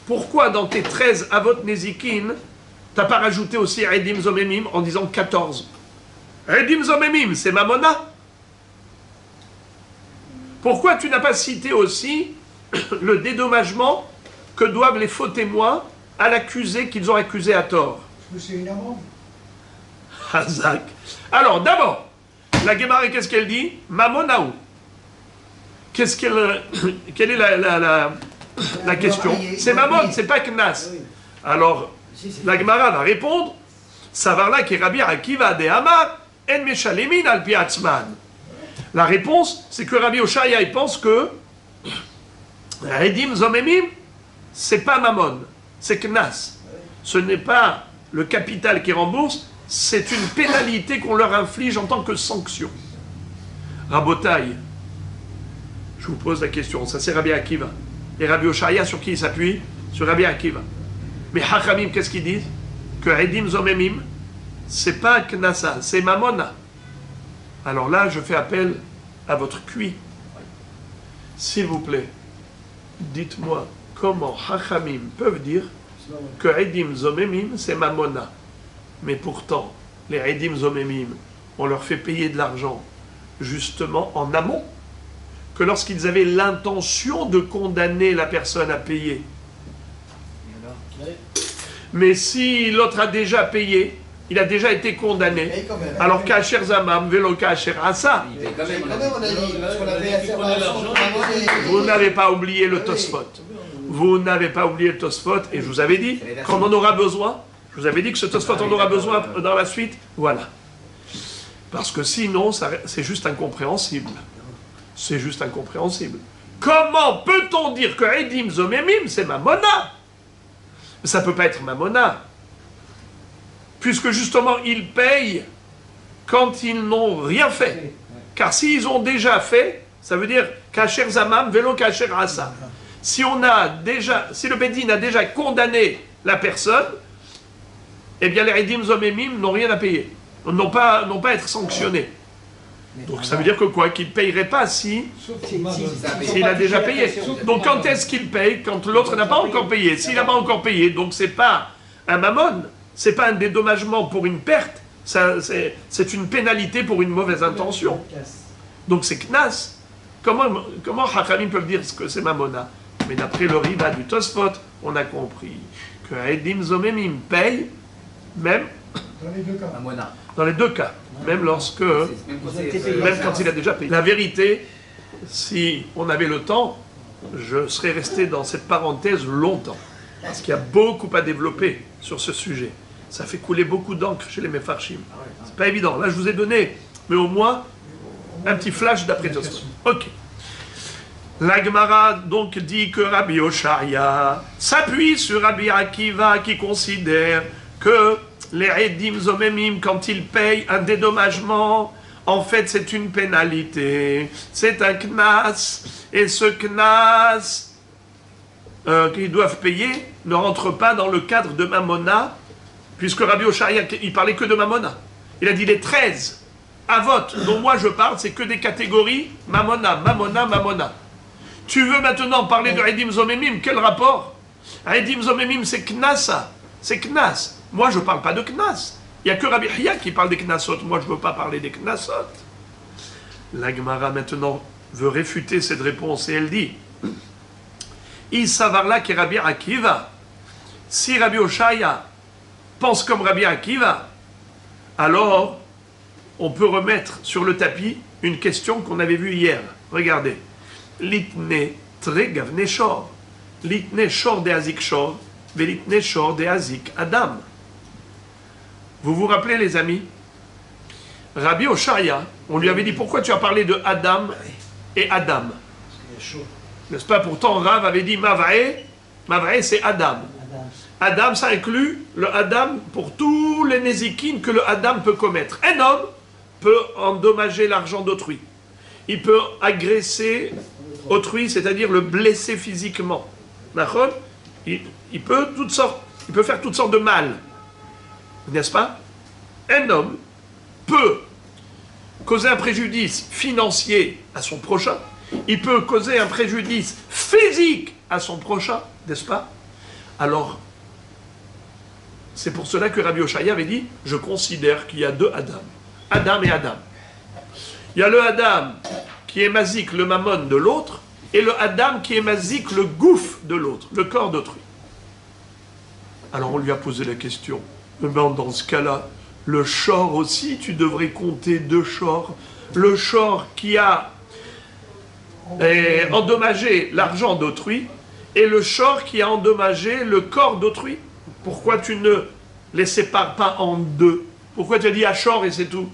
Pourquoi dans tes 13 Avot Nezikin, tu n'as pas rajouté aussi Edim Zomemim en disant 14? Edim Zomemim, c'est Mamona. Pourquoi tu n'as pas cité aussi le dédommagement que doivent les faux témoins à l'accusé qu'ils ont accusé à tort? C'est une amende. Hazak. Alors, d'abord, la Gemara, qu'est-ce qu'elle dit? Mamonaou. Quelle est la question? C'est Mamon, c'est pas Knas. Alors, la Gemara va répondre, Savarla qui est Rabbi Akiva de Hamar, En Meshalemin al Piatzman. La réponse, c'est que Rabbi Oshaya, il pense que Redim Zomemim, c'est pas Mamon, c'est Knas. Ce n'est pas le capital qui rembourse, c'est une pénalité qu'on leur inflige en tant que sanction. Rabotaï, je vous pose la question, ça c'est Rabbi Akiva. Et Rabbi Oshaya, sur qui il s'appuie? Sur Rabbi Akiva. Mais Hachamim, qu'est-ce qu'ils disent? Que Redim Zomemim, c'est pas Knasa, c'est Mamona. Alors là, je fais appel à votre QI. S'il vous plaît, dites-moi comment Hachamim peuvent dire que Redim Zomemim, c'est Mamona. Mais pourtant, les Redim Zomemim, on leur fait payer de l'argent justement en amont, que lorsqu'ils avaient l'intention de condamner la personne à payer. Mais si l'autre a déjà payé, il a déjà été condamné, alors Kacher Zamam, Velo Kacher Asa. Vous n'avez pas oublié le Tosfot. Vous n'avez pas oublié le Tosfot, et je vous avais dit, quand on en aura besoin, je vous avais dit que ce Tosfot on aura besoin dans la suite, voilà. Parce que sinon, c'est juste incompréhensible. C'est juste incompréhensible. Comment peut-on dire que Edim Zomemim, c'est Mamona? Ça ne peut pas être Mamona. Puisque justement, ils payent quand ils n'ont rien fait. Car s'ils ont déjà fait, ça veut dire Kacher Zamam, Velo Kacher Asa. Si le Bedin a déjà condamné la personne, eh bien les Edim Zomemim n'ont rien à payer. N'ont pas à être sanctionnés. Donc ça veut dire que quoi? Qu'il ne payerait pas s'il a déjà payé. Donc quand est-ce qu'il paye? Quand l'autre n'a pas encore payé. S'il n'a pas encore payé, donc c'est pas un mammon, c'est pas un dédommagement pour une perte, c'est une pénalité pour une mauvaise intention. Donc c'est Knas. Comment Hachamim peuvent dire que c'est Mamona? Mais d'après le Riva du Tosfot, on a compris que Edim Zomemim paye même Dans les deux cas. dans les deux cas, même quand il a déjà payé. La vérité, si on avait le temps, je serais resté dans cette parenthèse longtemps, parce qu'il y a beaucoup à développer sur ce sujet. Ça fait couler beaucoup d'encre chez les Mefarshim. C'est pas évident. Là, je vous ai donné, mais au moins, un petit flash d'après Tosfot. Ok. La Gemara donc dit que Rabbi Oshaya s'appuie sur Rabbi Akiva qui considère que les Edim Zomemim, quand ils payent un dédommagement En fait, c'est une pénalité, c'est un knas, et ce knas qu'ils doivent payer ne rentre pas dans le cadre de Mamona, puisque Rabbi Oshaya, il parlait que de Mamona. Il a dit les 13 avot dont moi je parle, c'est que des catégories Mamona, Mamona, Mamona. Tu veux maintenant parler de Edim Zomemim, quel rapport? Edim Zomemim, c'est Knasa, c'est Knas. Moi je ne parle pas de Knas. Il n'y a que Rabbi Hiya qui parle des Knasot, moi je ne veux pas parler des Knasot. La Gemara maintenant veut réfuter cette réponse et elle dit Isavarla qui est Rabbi Akiva. Si Rabbi Oshaya pense comme Rabbi Akiva, alors on peut remettre sur le tapis une question qu'on avait vue hier. Regardez. Litne tre gavne shor. Litne shor de azik shor. Velitne shor de azik adam. Vous vous rappelez les amis? Rabbi Oshaya, on lui avait dit pourquoi tu as parlé de Adam et Adam. N'est-ce pas? Pourtant Rav avait dit Mavae c'est Adam. Adam, ça inclut le Adam pour tous les nézikines que le Adam peut commettre. Un homme peut endommager l'argent d'autrui. Il peut agresser autrui, c'est-à-dire le blesser physiquement. D'accord? Il peut faire toutes sortes de mal. N'est-ce pas? Un homme peut causer un préjudice financier à son prochain. Il peut causer un préjudice physique à son prochain, n'est-ce pas? Alors, c'est pour cela que Rabbi Oshaya avait dit, je considère qu'il y a deux Adam. Adam et Adam. Il y a le Adam qui est mazik, le mammon de l'autre, et le Adam qui est mazik, le gouffre de l'autre, le corps d'autrui. Alors on lui a posé la question, mais dans ce cas-là, le shor aussi, tu devrais compter deux shors. Le shor qui a endommagé l'argent d'autrui et le shor qui a endommagé le corps d'autrui. Pourquoi tu ne les sépares pas en deux? Pourquoi tu as dit Ashor et c'est tout?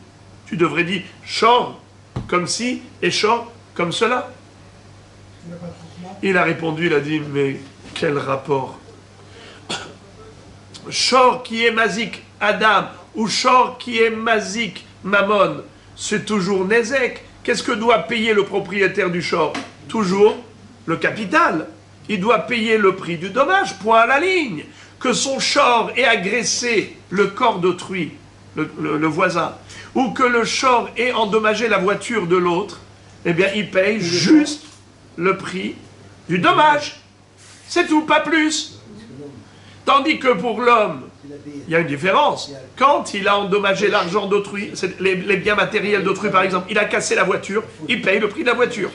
Tu devrais dire shor comme ci et shor comme cela. Il a répondu, il a dit, mais quel rapport? Shor qui est mazik Adam ou shor qui est mazik Mammon, c'est toujours Nezek. Qu'est-ce que doit payer le propriétaire du shor? Toujours le capital. Il doit payer le prix du dommage, point à la ligne. Que son shor ait agressé le corps d'autrui, le voisin, ou que le shor ait endommagé la voiture de l'autre, eh bien il paye juste le prix du dommage. C'est tout, pas plus. Tandis que pour l'homme, il y a une différence. Quand il a endommagé l'argent d'autrui, les biens matériels d'autrui par exemple, il a cassé la voiture, il paye le prix de la voiture.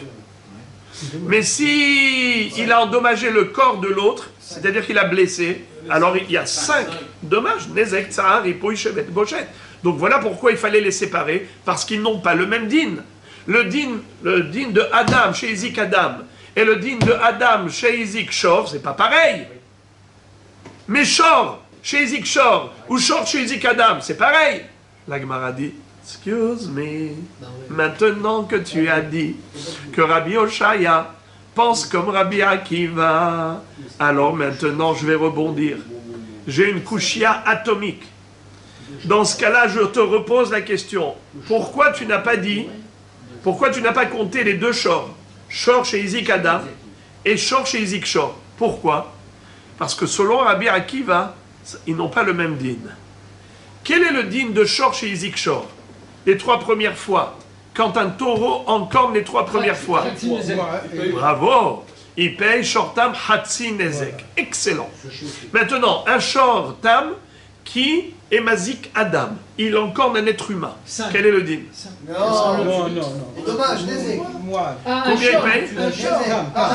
Mais si il a endommagé le corps de l'autre, c'est-à-dire qu'il a blessé, alors il y a 5 dommages. Nezek, Tsahar, Ripoy, Shevet, Bochet. Donc voilà pourquoi il fallait les séparer, parce qu'ils n'ont pas le même din. Le din de Adam chez Izik Adam et le din de Adam chez Izik Shor, c'est pas pareil. Mais Shor chez Izik Shor ou Shor chez Izik Adam, c'est pareil. La Gemara dit, excuse me, maintenant que tu as dit que Rabbi Oshaya pense comme Rabbi Akiva, alors maintenant je vais rebondir. J'ai une kushia atomique. Dans ce cas-là, je te repose la question. Pourquoi tu n'as pas dit, pourquoi tu n'as pas compté les deux Shor? Shor chez Izik Adam et Shor chez Izik Shor. Pourquoi? Parce que selon Rabbi Akiva, ils n'ont pas le même din. Quel est le din de Shor chez Izik Shor? Les 3 premières fois. Quand un taureau encorne les 3 premières fois. Bravo! Il paye Shor Tam Hatsi Nezek. Excellent. Maintenant, un Shor Tam qui est Mazik Adam. Il encorne un être humain. Quel est le din? Non. Dommage, Nezek. Combien il paye?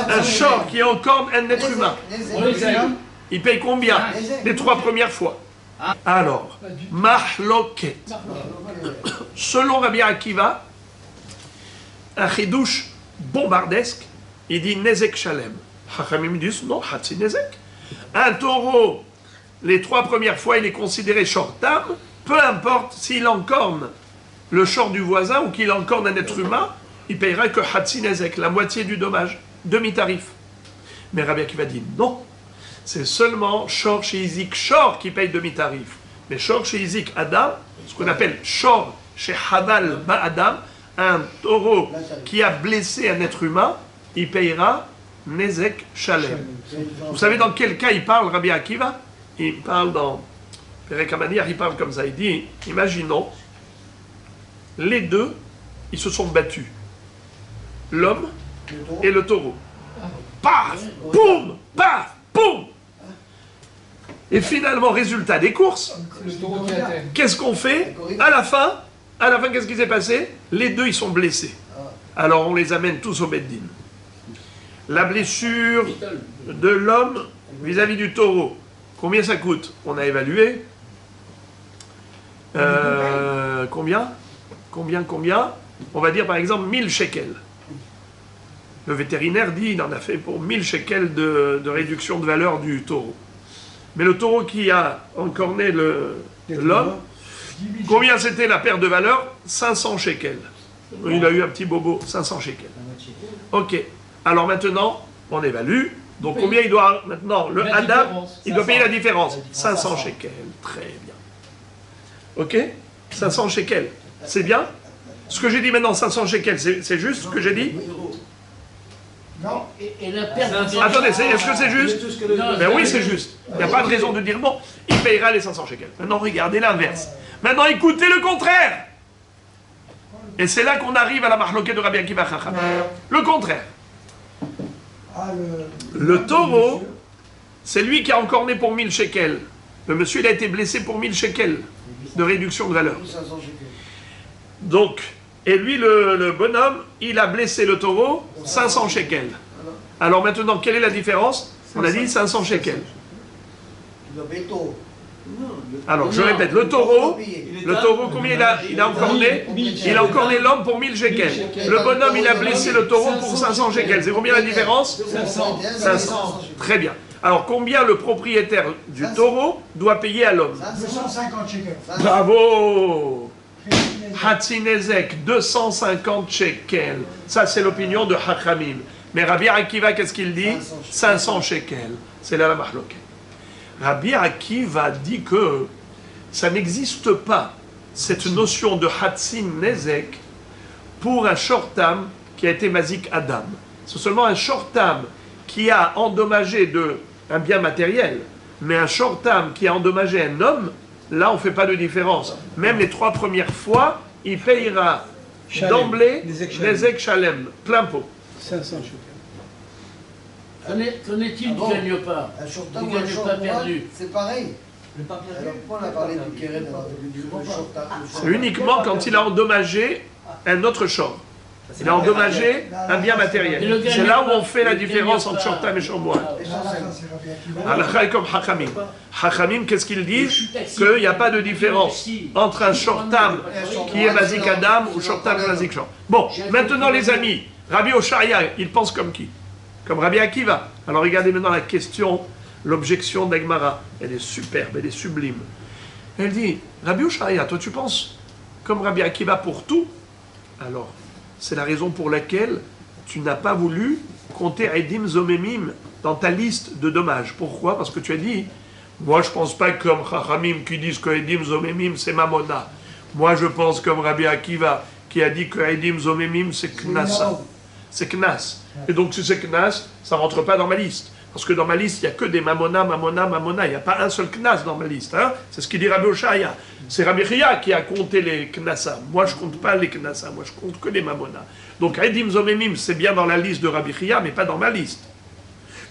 Un Shor qui encorne un être humain. Il paye combien? Les 3 premières fois. Alors, Mahloket. Selon Rabbi Akiva, un chidouche bombardesque, il dit Nezek Shalem. Chachamim disent non, Hatsi Nezek. Un taureau, les 3 premières fois, il est considéré shortam, peu importe s'il encorne le short du voisin ou qu'il encorne un être humain, il payera que Hatsi Nezek, la moitié du dommage, demi-tarif. Mais Rabbi Akiva dit non. C'est seulement Shor chez Izik Shor qui paye demi-tarif. Mais Shor chez Izik Adam, ce qu'on appelle Shor chez Haval Ba'adam, un taureau qui a blessé un être humain, il payera Nezek Shalem. Vous savez dans quel cas il parle, Rabbi Akiva? Il parle dans Perek HaManiach, il parle comme ça, il dit, imaginons, les deux, ils se sont battus. L'homme et le taureau. Paf, boum, paf, boum. Et finalement, résultat des courses, qu'est-ce qu'on fait? À la fin, qu'est-ce qui s'est passé? Les deux, ils sont blessés. Alors, on les amène tous au Beddin. La blessure de l'homme vis-à-vis du taureau, combien ça coûte? On a évalué. Combien? On va dire par exemple 1000 shekels. Le vétérinaire dit il en a fait pour 1000 shekels de réduction de valeur du taureau. Mais le taureau qui a encorné l'homme, combien c'était la perte de valeur? 500 shekels. Il a eu un petit bobo, 500 shekels. Ok, alors maintenant, on évalue. Donc combien il doit maintenant? Le Adam, il doit payer la différence. 500 shekels, très bien. Ok, 500 shekels, c'est bien? Ce que j'ai dit maintenant, 500 shekels, c'est juste ce que j'ai dit? Non. Et la perte... Attendez, est-ce que c'est juste? Ben oui, c'est juste. Il n'y a pas de raison de dire non, il payera les 500 shekels. Maintenant, regardez l'inverse. Maintenant, écoutez le contraire. Et c'est là qu'on arrive à la marloquette de Rabbi Akiva Chacham. Le contraire. Le taureau, c'est lui qui a encorné pour 1000 shekels. Le monsieur, il a été blessé pour 1000 shekels de réduction de valeur. Donc, et lui, le bonhomme, il a blessé le taureau 500 shekels. Alors maintenant, quelle est la différence? On a dit 500 shekels. Alors, je répète, le taureau, combien il a encorné? Il a encorné l'homme pour 1000 shekels. Le bonhomme, il a blessé le taureau pour 500 shekels. C'est combien la différence? 500. Très bien. Alors, combien le propriétaire du taureau doit payer à l'homme? 250 shekels. Bravo! Hatzinezek, 250 shekels. Ça, c'est l'opinion de Hachamim. Mais Rabbi Akiva, qu'est-ce qu'il dit? 500 shekels. C'est là la mahloket. Rabbi Akiva dit que ça n'existe pas, cette notion de Hatzinezek, pour un shortam qui a été mazik Adam. C'est seulement un shortam qui a endommagé un bien matériel, mais un shortam qui a endommagé un homme, là, on ne fait pas de différence. Même les 3 premières fois, il payera d'emblée Nezek Shalem, plein pot. 500 shekels. Qu'en est-il du gagne-pas? Un shortam Du ou un gagne-pas short perdu. c'est pareil. Alors pourquoi on a parlé du kéred du shortam? C'est uniquement quand il a endommagé un autre short. Il a endommagé un bien matériel. C'est là où on fait la différence entre shortam et shormois. Allah comme Hachamim. Hachamim, qu'est-ce qu'ils disent? Qu'il n'y a pas de différence entre un shortam qui est Mazik Adam ou shortam Mazik Shor. Bon, maintenant les amis, Rabbi Oshaya, il pense comme qui? Comme Rabbi Akiva. Alors regardez maintenant la question, l'objection d'Agmara. Elle est superbe, elle est sublime. Elle dit, Rabbi Oshaya, toi tu penses comme Rabbi Akiva pour tout? Alors, c'est la raison pour laquelle tu n'as pas voulu compter Edim Zomemim dans ta liste de dommages. Pourquoi? Parce que tu as dit, moi je ne pense pas comme Chachamim qui disent que Edim Zomemim c'est Mamona. Moi je pense comme Rabbi Akiva qui a dit que Edim Zomemim c'est Knasa. C'est Knas. Et donc si c'est Knas, ça ne rentre pas dans ma liste. Parce que dans ma liste, il n'y a que des Mamona, Mamona, Mamona. Il n'y a pas un seul Knas dans ma liste. Hein? C'est ce qu'il dit Rabbi Oshaya. C'est Rabbi Chia qui a compté les Knasa. Moi, je ne compte pas les Knasa. Moi, je compte que les Mamona. Donc, Edim Zomemim, c'est bien dans la liste de Rabbi Chia, mais pas dans ma liste.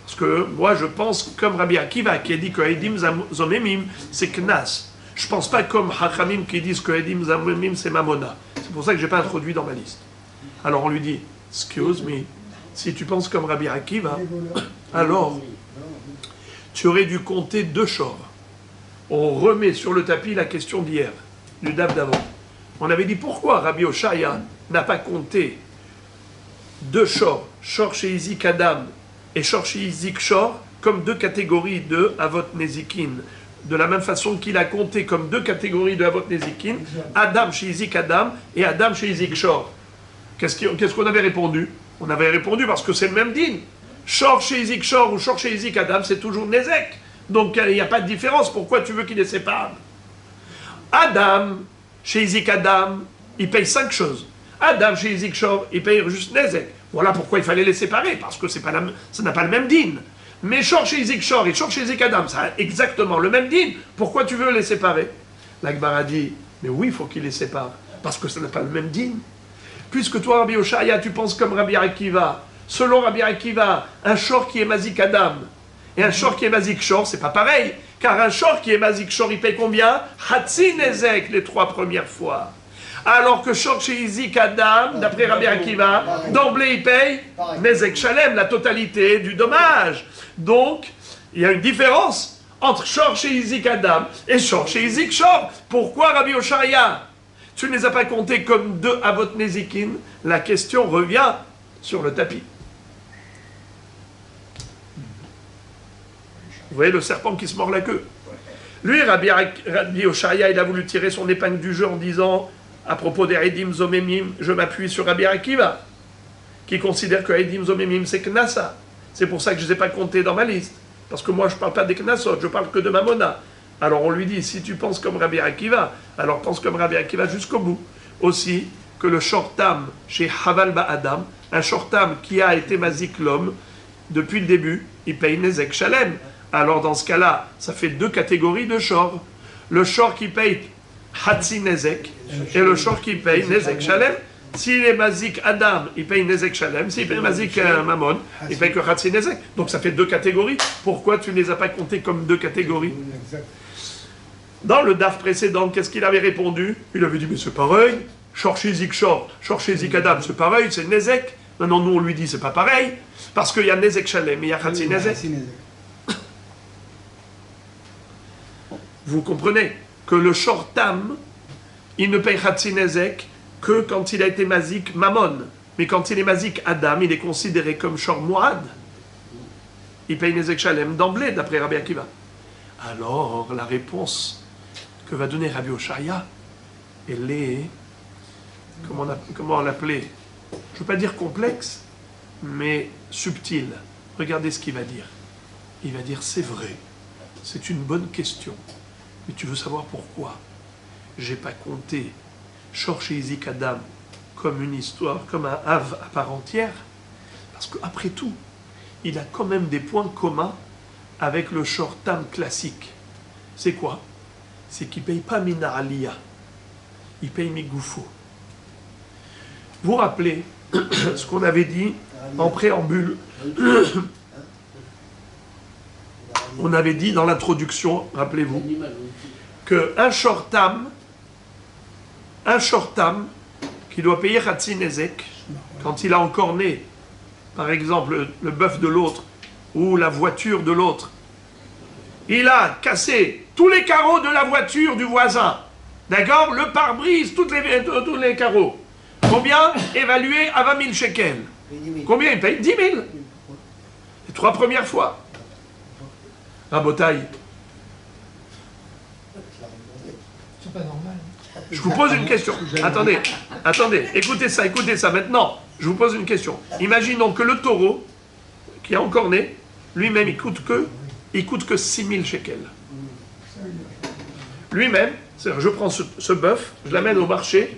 Parce que moi, je pense comme Rabbi Akiva qui a dit que Edim Zomemim, c'est Knas. Je ne pense pas comme Hachamim qui disent que Edim Zomemim, c'est Mamona. C'est pour ça que je n'ai pas introduit dans ma liste. Alors, on lui dit, excuse me, si tu penses comme Rabbi Akiva, alors tu aurais dû compter 2 shors. On remet sur le tapis la question d'hier, du dab d'avant. On avait dit pourquoi Rabbi Oshaya n'a pas compté 2 shors, shor chez Izik Adam et shor chez Izik Shor, comme 2 catégories de Avot Nezikin. De la même façon qu'il a compté comme 2 catégories de Avot Nezikin, Adam chez Izik Adam et Adam chez Izik Shor. Qu'est-ce qu'on avait répondu? On avait répondu parce que c'est le même din. Shor chez Izik Shor ou Shor chez Izik Adam, c'est toujours Nezek. Donc il n'y a pas de différence. Pourquoi tu veux qu'il les sépare? Adam, chez Izik Adam, il paye 5 choses. Adam chez Izik Shor, il paye juste Nezek. Voilà pourquoi il fallait les séparer, parce que ça n'a pas le même din. Mais Shor chez Izik Shor et Shor chez Izik Adam, ça a exactement le même din. Pourquoi tu veux les séparer? La Gemara dit, mais oui, il faut qu'il les sépare, parce que ça n'a pas le même din. Puisque toi, Rabbi Oshaya, tu penses comme Rabbi Akiva. Selon Rabbi Akiva, un Shor qui est Mazik Adam et un Shor qui est Mazik Shor, c'est pas pareil. Car un Shor qui est Mazik Shor, il paye combien? Hatsi Nezek les 3 premières fois. Alors que Shor chez Izik Adam, d'après Rabbi Akiva, d'emblée il paye Nezek Shalem, la totalité du dommage. Donc, il y a une différence entre Shor chez Izik Adam et Shor chez Izik Shor. Pourquoi Rabbi Oshaya? Tu ne les as pas comptés comme 2 Avot Nezikin? La question revient sur le tapis. Vous voyez le serpent qui se mord la queue. Lui, Rabbi Oshaya, il a voulu tirer son épingle du jeu en disant, à propos des Eidim Zomemim, je m'appuie sur Rabbi Akiva, qui considère que Eidim Zomemim, c'est Knassa. C'est pour ça que je ne les ai pas comptés dans ma liste. Parce que moi, je ne parle pas des Knassot, je parle que de Mamona. Alors on lui dit, si tu penses comme Rabbi Akiva, alors pense comme Rabbi Akiva jusqu'au bout. Aussi, que le Shortam chez Haval Ba'adam, un Shortam qui a été Mazik l'homme, depuis le début, il paye Nezek Shalem. Alors dans ce cas-là, ça fait 2 catégories de Shor. Le Shor qui paye Hatsi Nezek et le Shor qui paye Nezek Shalem. S'il est Mazik Adam, il paye Nezek Shalem. S'il paye Mazik Mammon, il paye que Hatsi Nezek. Donc ça fait 2 catégories. Pourquoi tu ne les as pas comptés comme 2 catégories? Dans le DAF précédent, qu'est-ce qu'il avait répondu? Il avait dit, mais c'est pareil. Shor chez Zik Shor, Shor chez Zik Adam, c'est pareil, c'est Nezek. Maintenant, nous, on lui dit, c'est pas pareil. Parce qu'il y a Nezek Shalem et il y a Hatsi Nezek. Vous comprenez que le Shortam, il ne paye Hatsi Nezek que quand il a été Mazik Mammon. Mais quand il est Mazik Adam, il est considéré comme Shor Muad. Il paye Nezek Shalem d'emblée, d'après Rabbi Akiva. Alors, la réponse que va donner Rabbi Oshaya, elle est, comment l'appeler? Je ne veux pas dire complexe, mais subtile. Regardez ce qu'il va dire. Il va dire, c'est vrai, c'est une bonne question. Mais tu veux savoir pourquoi? J'ai pas compté Shor chez Izik Adam comme une histoire, comme un Hav à part entière, parce qu'après tout, il a quand même des points communs avec le Shortam classique. C'est quoi? C'est qu'il ne paye pas Mina Aliyah, il paye Migoufo. Vous vous rappelez ce qu'on avait dit en préambule? On avait dit dans l'introduction, rappelez-vous, qu'un Shortam qui doit payer Hatsi Nezek, quand il a encore né, par exemple, le bœuf de l'autre, ou la voiture de l'autre, il a cassé tous les carreaux de la voiture du voisin, d'accord? Le pare-brise, tous les carreaux. Combien? Évalué à 20 000 shekels. Combien il paye? 10 000. Les 3 premières fois. Rabotaille. C'est pas normal. Je vous pose une question. Attendez, écoutez ça maintenant. Je vous pose une question. Imaginons que le taureau, qui est encore né, lui-même, il coûte que 6 000 shekels. Lui-même, c'est-à-dire, je prends ce bœuf, je l'amène au marché,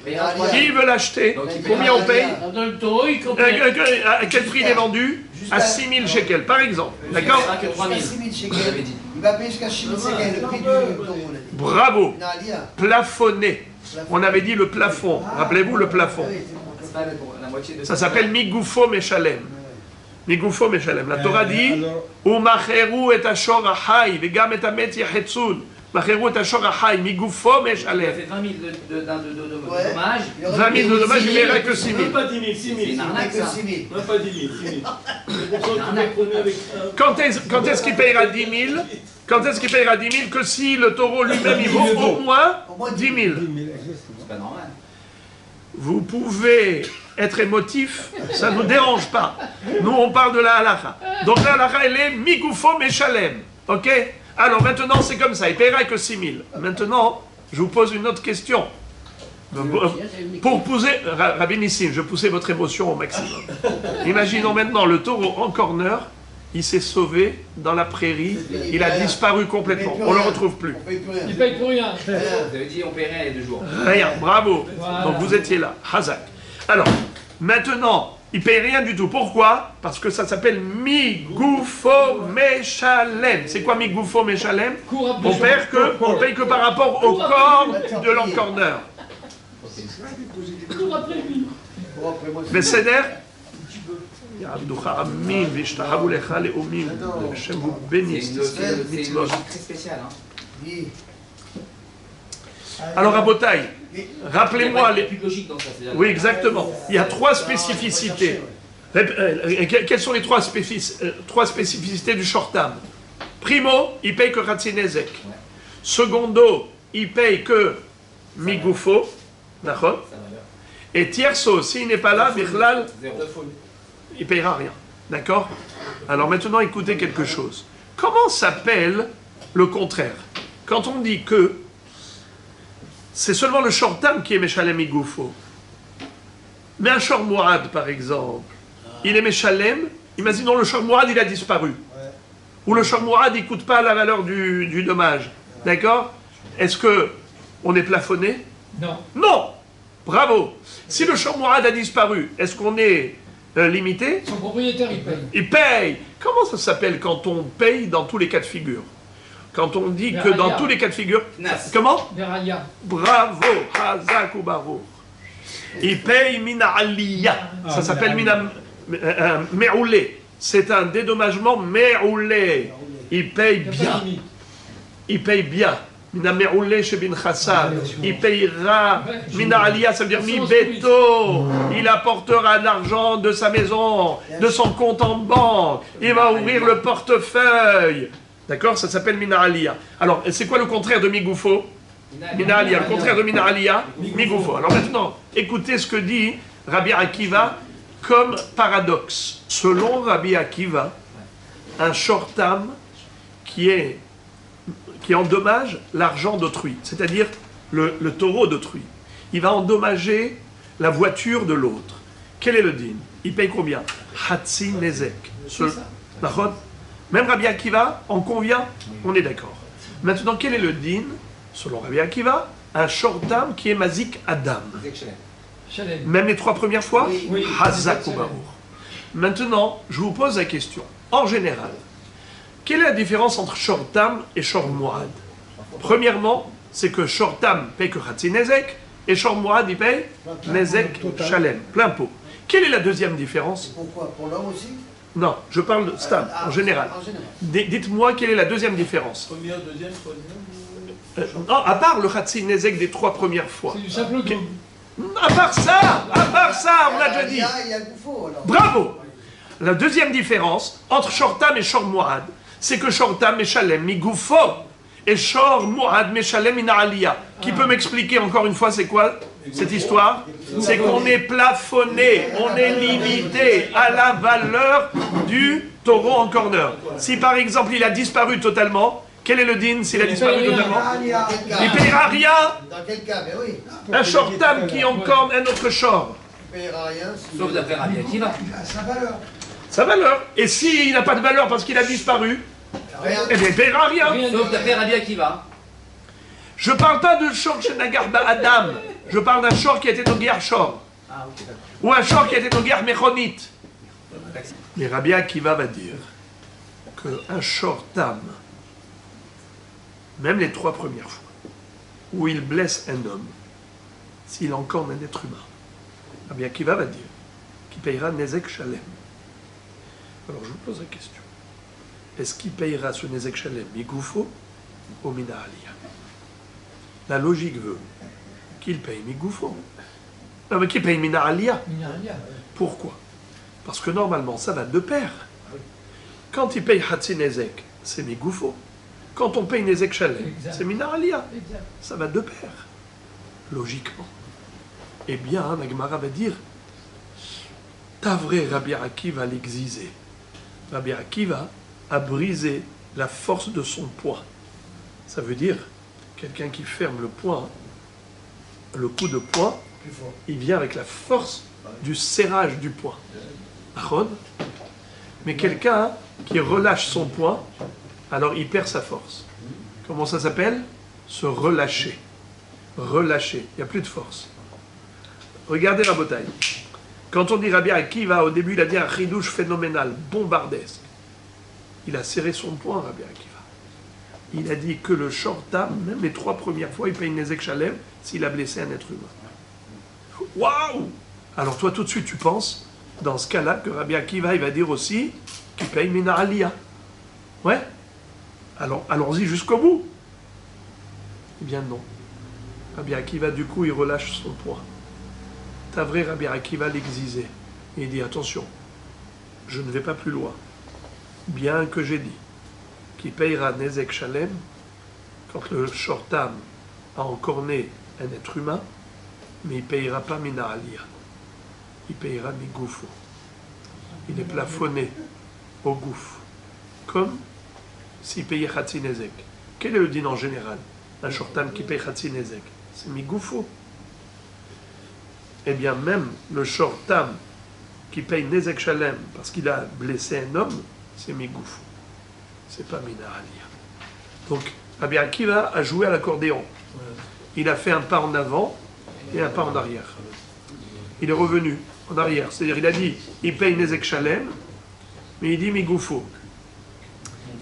qui veut l'acheter? Combien on paye? Le taureau, il comprend. À quel prix il est vendu? À 6 000 shekels, par exemple. D'accord? Que 3 000. 6 000 shekels. Il va payer jusqu'à 6 000 shekels, le prix du taureau. Bravo. Plafonné. On avait dit le plafond. Rappelez-vous le plafond. Ça s'appelle Migoufo Meshalem. Migoufo Meshalem. La Torah dit Umacheru et Ashor Ahai, Vegam et Amet Yahetsun. Macheru et Ashor Ahai, Migoufo Ça Meshalem. fait 20 000 de dommages. 20 000 de dommages, il verrait que 6 000. Même pas 10 000, 6 000. C'est une arnaque, ça. Même pas 10 000, 6 000. C'est pour ça que tu les prenais avec ça. Quand est-ce qu'il payera 10 000? Quand est-ce qu'il payera 10 000? Que si le taureau lui-même, il vaut au moins 10 000. C'est pas normal. Vous pouvez être émotif, ça ne nous dérange pas. Nous, on parle de la halakha. Donc la halakha, elle est Migoufo Meshalem. Ok? Alors maintenant, c'est comme ça. Il paiera que 6 000. Maintenant, je vous pose une autre question. Pour pousser, Rabbi Nissim, je poussais votre émotion au maximum. Imaginons maintenant le taureau en corner, il s'est sauvé dans la prairie, il a disparu complètement, on ne le retrouve plus. On paye plus rien. Il paye pour rien. Vous avez dit on paie rien il y a 2 jours. Rien, bravo. Voilà. Donc vous étiez là, Hazak. Alors, maintenant, il ne paye rien du tout. Pourquoi? Parce que ça s'appelle Migoufo Meshalem. C'est quoi Migoufo Meshalem? On paye que par rapport au corps de l'encorneur. Cours après lui. Bon, après, moi, c'est- בסדר? יעבדוך עמים וישתחוו לך לאומים, השם הוא בן C'est ישראל une מצוות. logique très spéciale. Hein. Oui. Alors, Rabotai, Il n'y rappelez-moi a les... plus de logique dans ça. c'est-à-dire- Oui, exactement. Il y a 3 spécificités. Quelles sont les 3 spécificités du shortam? Primo, il paye que Ratzinezek. Secondo, il paye que Migoufo. D'accord? Ça va bien. Et tierso, s'il n'est pas là, Bichlal, Zéro. il ne payera rien. D'accord? Alors maintenant, écoutez quelque chose. Comment s'appelle le contraire? Quand on dit que c'est seulement le shortam qui est Meshalem Migoufo. Mais un shor mourad, par exemple, il est Meshalem, imaginons le shor mourad, il a disparu. Ou le shor mourad, il ne coûte pas la valeur du dommage. D'accord? Est-ce que on est plafonné? Non. Non! Bravo! Si le shor mourad a disparu, est-ce qu'on est limité? Son propriétaire, il paye. Il paye! Comment ça s'appelle quand on paye dans tous les cas de figure? Quand on dit que dans tous les cas de figure... Nas. Comment? Veraya. Bravo! Hazak ou Baruch. Il paye mina aliyah. Ça s'appelle mina me'oulé. C'est un dédommagement me'oulé. Il paye Il n'y a pas bien. de limite. Il paye bien. Mina me'oulé chez bin Chassan. Il payera. Mina aliyah, ça veut dire mi beto. Il apportera l'argent de sa maison, de son compte en banque. Il va ouvrir le portefeuille. D'accord? Ça s'appelle mina aliyah. Alors, c'est quoi le contraire de migoufo? Mina aliyah. Le contraire de mina aliyah, migoufo. Alors maintenant, écoutez ce que dit Rabbi Akiva comme paradoxe. Selon Rabbi Akiva, un shortam qui endommage l'argent d'autrui, c'est-à-dire le taureau d'autrui. Il va endommager la voiture de l'autre. Quel est le din? Il paye combien? Hatsi nezek. D'accord? Même Rabbi Akiva en convient? On est d'accord. Maintenant, quel est le din? Selon Rabbi Akiva, un shortam qui est mazik adam. Chalem. Même les 3 premières fois? Oui. Hazak ou Baruch. Maintenant, je vous pose la question. En général, quelle est la différence entre shortam et shor mourad? Premièrement, c'est que shortam paye que Hatsi Nezek et shor mourad il paye Nezek Shalem, plein pot. Quelle est la deuxième différence? Pourquoi? Pour l'homme aussi? Non, je parle de stam, en général. En général. Dites-moi quelle est la deuxième différence? Première, deuxième, troisième. Non, à part le Hatsi Nezek des 3 premières fois. C'est du simple double. À part ça, on l'a déjà dit. Il y a Goufo alors. Bravo! La deuxième différence entre shortam et shor mourad, c'est que shortam meshalem migoufo et shor mourad meshalem min aliyah. Qui peut m'expliquer encore une fois c'est quoi cette histoire? C'est qu'on est plafonné, on est limité à la valeur du taureau en corner. Si par exemple il a disparu totalement, quel est le din s'il a disparu totalement? Il ne payera rien. Dans quel cas? Mais oui. Un shortam qui encorne un autre shor. Il ne payera rien. Sauf d'après Rabbi Akiva. Sa valeur. Sa valeur. Et s'il n'a pas de valeur parce qu'il a disparu, Rien. eh bien il ne payera rien. Rien Sauf de- d'après Rabbi Akiva. Je parle pas de shor chez Nagar Adam. Je parle d'un shor qui a été au guerre shor. Ah, ok, d'accord. Ou un shor qui a été au guerre Mechonit. Mais Rabbi Akiva va dire qu'un shor tam, même les 3 premières fois, où il blesse un homme, s'il encorne un être humain, Rabbi Akiva va dire qu'il payera Nezek Shalem. Alors je vous pose la question. Est-ce qu'il payera ce Nezek Shalem Migoufo ou Mina Aliyah? La logique veut qu'il paye Migoufo. Non mais qu'il paye Mina Aliyah. Minaria. Pourquoi? Parce que normalement, ça va de pair. Quand il paye Hatsi Nezek, c'est Migoufo. Quand on paye Nezek Shalem, Exact. c'est Mina Aliyah. Exact. Ça va de pair. Logiquement. Eh bien, Nagmara va dire Tavré Rabbi Akiva l'exiser. Rabbi Akiva a brisé la force de son poing. Ça veut dire, quelqu'un qui ferme le poing, le coup de poing, Plus fort. il vient avec la force du serrage du poing. Aaron, Mais quelqu'un qui relâche son poing, alors il perd sa force. Comment ça s'appelle? Se relâcher. Relâcher. Il n'y a plus de force. Regardez Rabotai. Quand on dit Rabbi Akiva, au début, il a dit un chidouche phénoménal, bombardesque. Il a serré son poing, Rabbi Akiva. Il a dit que le shortam, même les 3 premières fois, il paye une nezek shalem s'il a blessé un être humain. Waouh! Alors toi, tout de suite, tu penses, dans ce cas-là, que Rabbi Akiva, il va dire aussi qu'il paye mina aliyah. Ouais? Alors, allons-y jusqu'au bout. Eh bien non. Rabbi Akiva, du coup, il relâche son poing. T'as vrai, Rabbi Akiva l'exisait. Et il dit, attention, je ne vais pas plus loin. Bien que j'ai dit qu'il payera Nezek Shalem quand le Shortam a encorné un être humain, mais il ne payera pas Mina Aliyah. Il payera Migoufo. Il est plafonné au gouffre. Comme s'il payait Khatsi Nezek. Quel est le din en général? Un Shortam qui paye Khatsi Nezek, c'est Migoufo. Eh bien, même le Shortam qui paye Nezek Shalem parce qu'il a blessé un homme, c'est Migoufo. C'est pas Mina Aliyah. Donc, Rabbi Akiva a joué à l'accordéon. Il a fait un pas en avant et un pas en arrière. Il est revenu en arrière. C'est-à-dire, il a dit, il paye Nezek Shalem, mais il dit Migoufo.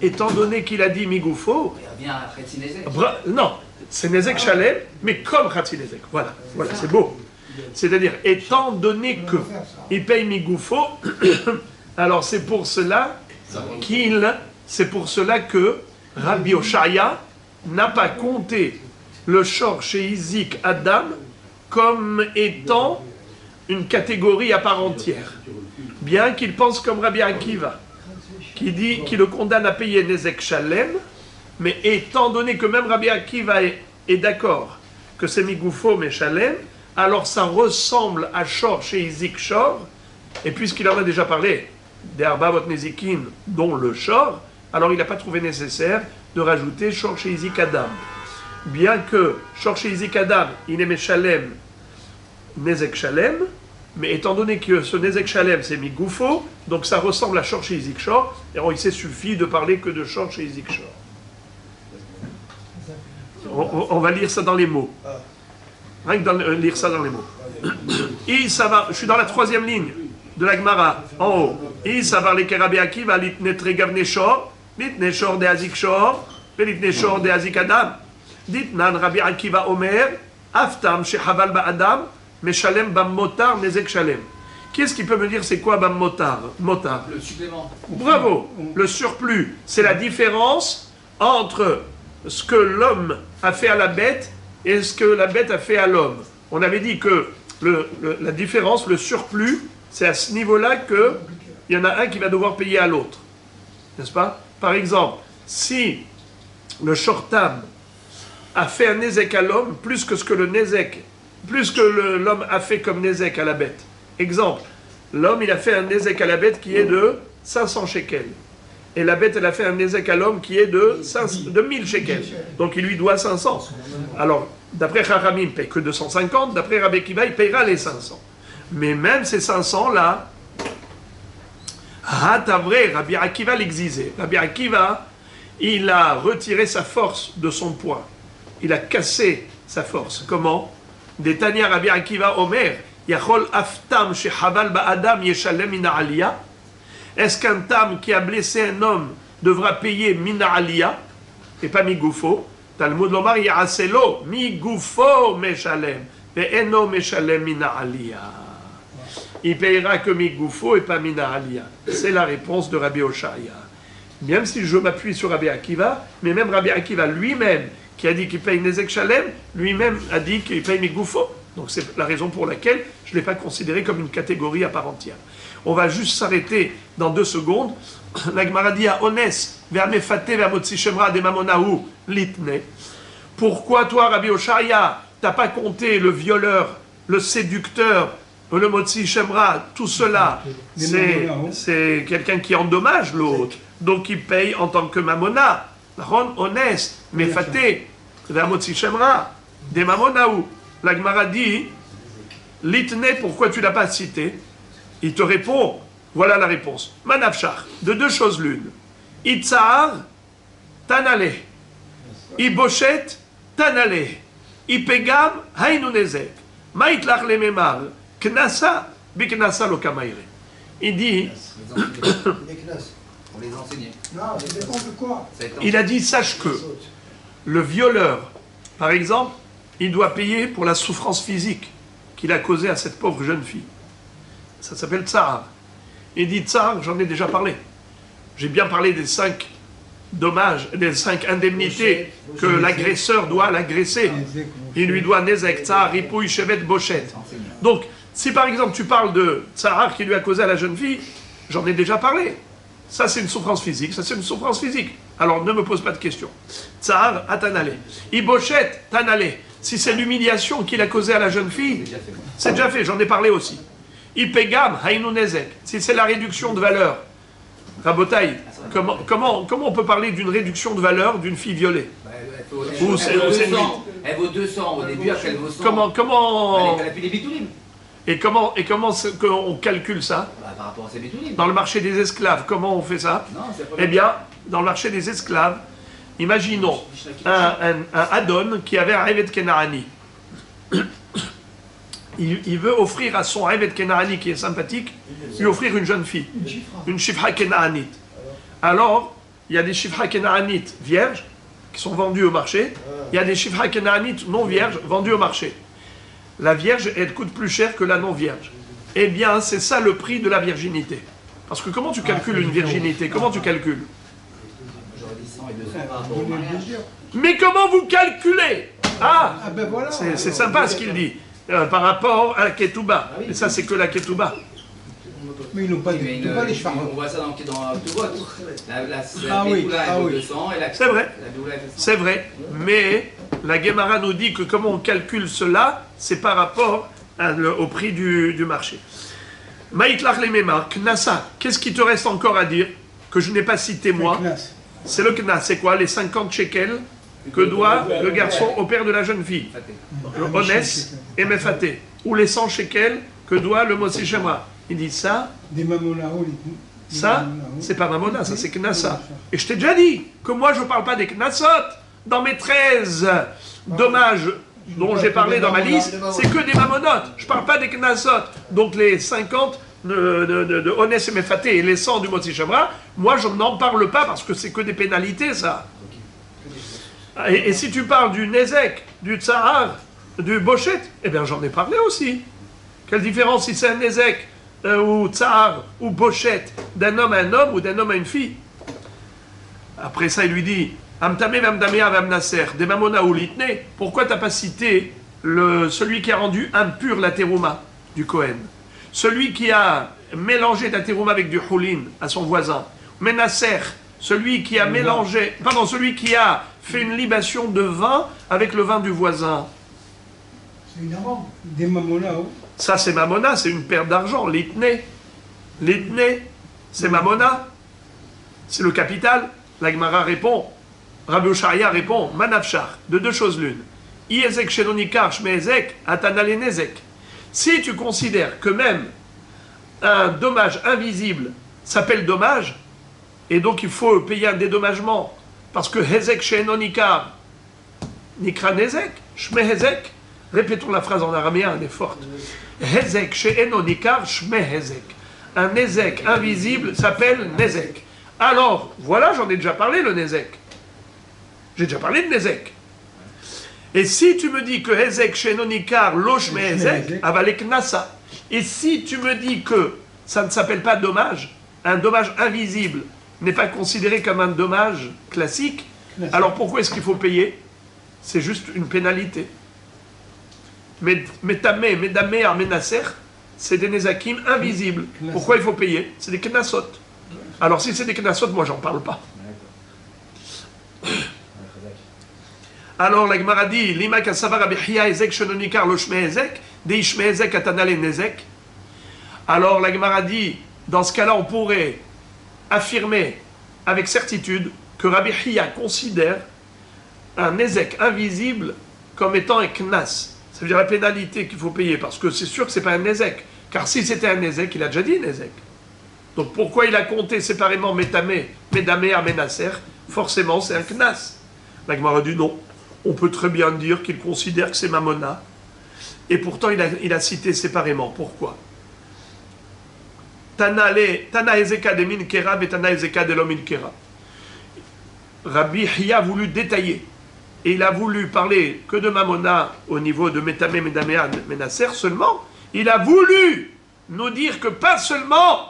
Étant donné qu'il a dit Migoufo, Il revient à Khatsi Nezek. non, c'est Nezek Shalem, mais comme Khatsi Nezek. Voilà, c'est beau. C'est-à-dire, étant donné qu'il paye Migoufo, alors c'est pour cela que Rabbi Oshaya n'a pas compté le shor chez Izik Adam comme étant une catégorie à part entière. Bien qu'il pense comme Rabbi Akiva, qui le condamne à payer Nezek Shalem, mais étant donné que même Rabbi Akiva est d'accord que c'est Migoufo mais Shalem, alors ça ressemble à Shor chez Izik Shor, et puisqu'il en a déjà parlé, des Arbavot Nezikin, dont le Shor, alors il n'a pas trouvé nécessaire de rajouter Shor chez Izik Adam. Bien que Shor chez Izik Adam, il aimait Shalem, Nezek Shalem, mais étant donné que ce Nezek Shalem c'est Migoufo, donc ça ressemble à Shor chez Izik Shor, et alors il s'est suffi de parler que de Shor chez Izik Shor. On va lire ça dans les mots. Rien que lire ça dans les mots. Je suis dans la 3e ligne de la Gemara, en haut. Savar les Rabbi Akiva, litne tregav neshor, litne shor de azik shor, litne shor de azik adam. Ditnan Rabbi Akiva Omer, aftam shehaval ba adam, meshalem bam motar nezek shalem. Qui est-ce qui peut me dire c'est quoi bam motar? Motar. Le supplément. Bravo. Le surplus, c'est la différence entre ce que l'homme a fait à la bête et ce que la bête a fait à l'homme. On avait dit que la différence, le surplus, c'est à ce niveau-là qu'il y en a un qui va devoir payer à l'autre. N'est-ce pas? Par exemple, si le shortam a fait un nezek à l'homme, plus que ce que l'homme a fait comme nezek à la bête. Exemple, l'homme il a fait un nezek à la bête qui est de 500 shekels. Et la bête elle a fait un nezek à l'homme qui est de 1000 shekels. Donc il lui doit 500. Alors, d'après Chachamim, il ne paye que 250, d'après Rabbi Akiva, il payera les 500. Mais même ces 500 là, t'as vrai, Rabbi Akiva l'exisait. Rabbi Akiva, il a retiré sa force de son poing. Il a cassé sa force. Comment? Des Tanya Rabbi Akiva Omer, Yachol aftam shehaval ba'adam yeshalem mina aliyah. Est-ce qu'un tam qui a blessé un homme devra payer mina aliyah et pas migoufo? Talmud lomar ya'aselo migoufo meshalem ve'eno meshalem mina aliyah. Il payera que migoufo et pas mina aliyah. C'est la réponse de Rabbi Oshaya. Même si je m'appuie sur Rabbi Akiva, mais même Rabbi Akiva lui-même, qui a dit qu'il paye Nezek Shalem, lui-même a dit qu'il paye migoufo. Donc c'est la raison pour laquelle je ne l'ai pas considéré comme une catégorie à part entière. On va juste s'arrêter dans 2 secondes. La Gemara dit à Ones, vers Mefate, vers Motsi Shemra, de Mamonaou, Litne. Pourquoi toi, Rabbi Oshaya, t'as pas compté le violeur, le séducteur, le Motsi Shemra, tout cela, c'est quelqu'un qui endommage l'autre. Donc il paye en tant que Mamona. Ron, Ones, Mefate, vers Motsi Shemra, de Mamonaou. La Gemara dit, Litne, pourquoi tu ne l'as pas cité? Il te répond, Voilà la réponse. Manafshar, de deux choses l'une. Itzahar, tanale. Iboshet, tanale. Ipegam, hainu nezek. Maitlach le memar, knasa, biknasa lo kamaire. Il dit, Les classes. Pour les enseigner. Non, ça dépend de quoi. Ça va être il a dit, sache que le violeur, par exemple, il doit payer pour la souffrance physique qu'il a causée à cette pauvre jeune fille. Ça s'appelle tsar. Il dit tsar, j'en ai déjà parlé. J'ai bien parlé des 5 dommages, des 5 indemnités que l'agresseur doit à l'agressé. Il lui doit nezek, tsar, ripouille, chevet, bochet. Donc, si par exemple tu parles de tsar qui lui a causé à la jeune fille, j'en ai déjà parlé. Ça c'est une souffrance physique, ça c'est une souffrance physique. Alors ne me pose pas de questions. Tsar, atanale. Ibochet, tanale. Si c'est l'humiliation qu'il a causée à la jeune fille, c'est déjà fait, j'en ai parlé aussi. Ipegam, hainu nezek. Si c'est la réduction de valeur, Rabotaï, comment on peut parler d'une réduction de valeur d'une fille violée? Elle vaut 200 au début, après elle vaut 100. Comment Elle a plus les bitoulim. Et comment on calcule ça? Par rapport à ses bitoulim. Dans le marché des esclaves, comment on fait ça? Non, c'est pas Eh bien, dans le marché des esclaves, imaginons un Adon qui avait un Revet Kenarani. Il veut offrir à son Revet Kenarani qui est sympathique, lui offrir une jeune fille, une Shifra Kenaranite. Alors, il y a des Shifra Kenaranite vierges qui sont vendues au marché, il y a des Shifra Kenaranite non vierges vendues au marché. La vierge, elle coûte plus cher que la non vierge. Eh bien, c'est ça le prix de la virginité. Parce que comment tu calcules une virginité? Comment tu calcules? J'aurais dit 100 et 200 par rapport au mariage. Mais comment vous calculez? Ah, Ben voilà. c'est sympa ce qu'il dit. Par rapport à la ketouba. Et ça, c'est que la ketouba. Mais ils n'ont pas Mais pas les chevaux. on voit ça dans Tuvot. La Ah oui, Bétoula, ah elle vaut oui. 200 et la C'est vrai. la Bétoula, elle fait 100. C'est vrai. Mais la Gemara nous dit que comment on calcule cela, c'est par rapport au prix du marché. Maïtlach les Memar, Knasa. Qu'est-ce qui te reste encore à dire que je n'ai pas cité moi? C'est le Knas. C'est quoi? Les 50 shekels que doit le garçon au père de la jeune fille. Le Onès et Mefaté. Ou les 100 shekels que doit le Mossi Shemra. Il dit ça, Des mamonao. ça, c'est pas Mamona, ça c'est Knasa. Et je t'ai déjà dit que moi je parle pas des Knasot. Dans mes 13 dommages dont j'ai parlé dans ma liste, c'est que des Mamonotes. Je parle pas des Knasot. Donc les 50 de Onès et Mefaté et les 100 du Mossi Shemra, moi je n'en parle pas parce que c'est que des pénalités ça. Et si tu parles du Nezek, du Tsahar, du Bochet, eh bien j'en ai parlé aussi. Quelle différence si c'est un Nezek ou Tsahar ou Bochet d'un homme à un homme ou d'un homme à une fille? Après ça, il lui dit Amtame Vamdamea Vamnaser, des Mamona ou Litne. Pourquoi tu n'as pas cité celui qui a rendu impur la terouma du Kohen? Celui qui a mélangé la terouma avec du Houlin à son voisin. Menaser, celui qui a mélangé, pardon, celui qui a fait une libation de vin avec le vin du voisin. C'est une amende. Des mamonao. Ça, c'est Mamona, c'est une perte d'argent. Litné, c'est Mamona. C'est le capital. La Gemara répond, Rabbi Ocharia répond, Manafshar, de deux choses l'une. Iezek Shelonikar Shmeezek, Atanale Nezek. Si tu considères que même un dommage invisible s'appelle dommage, et donc il faut payer un dédommagement, parce que Hezek Shelonikar, Nikra Nezek, Shmehezek, répétons la phrase en araméen, elle est forte. Hezek Shelonikar Shmehezek. Un Nezek invisible s'appelle Nezek. Alors, voilà, j'en ai déjà parlé, le Nezek. J'ai déjà parlé de Nezek. Et si tu me dis que Hezek Shenonikar Losh Mehezek, avalek Nasa. Et si tu me dis que ça ne s'appelle pas dommage, un dommage invisible n'est pas considéré comme un dommage classique, alors pourquoi est-ce qu'il faut payer? C'est juste une pénalité. Metame, Medame, Armenaser, c'est des Nezakim invisibles. Pourquoi il faut payer? C'est des Knasot. Alors si c'est des Knasot, moi j'en parle pas. Alors la Gemara dit, Lima kasavar abihia ezek shenonikar lo shme ezek, de ishme ezek atanale nezek. Alors la Gemara dit, dans ce cas-là, on pourrait affirmer avec certitude que Rabbi Hiya considère un nezek invisible comme étant un knas. Ça veut dire la pénalité qu'il faut payer, parce que c'est sûr que c'est pas un nezek. Car si c'était un nezek, il a déjà dit nezek. Donc pourquoi il a compté séparément Métamé, Médamé, Amenaser? Forcément, c'est un Knas. La Gemara dit non. On peut très bien dire qu'il considère que c'est Mamona. Et pourtant, il a cité séparément. Pourquoi? Tana Ezeka de Min Kera et Tana Ezeka de Lomin Kera. Rabbi Hiya a voulu détailler. Et il a voulu parler que de Mamona au niveau de Métamé, Médamé, Amenaser seulement. Il a voulu nous dire que pas seulement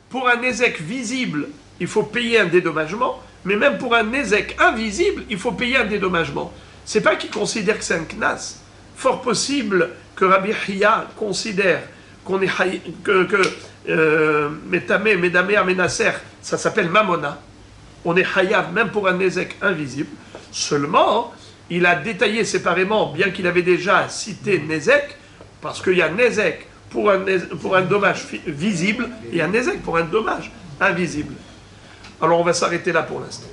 pour un Ezek visible, il faut payer un dédommagement, mais même pour un Ezek invisible, il faut payer un dédommagement. C'est pas qu'il considère que c'est un Knas. Fort possible que Rabbi Hiya considère qu'on est Métamé, Médamé, Amenaser, ça s'appelle Mamona. On est Hayav même pour un Ezek invisible. Seulement, il a détaillé séparément, bien qu'il avait déjà cité Nezek, parce qu'il y a Nezek pour un dommage visible et un Nezek pour un dommage invisible. Alors on va s'arrêter là pour l'instant.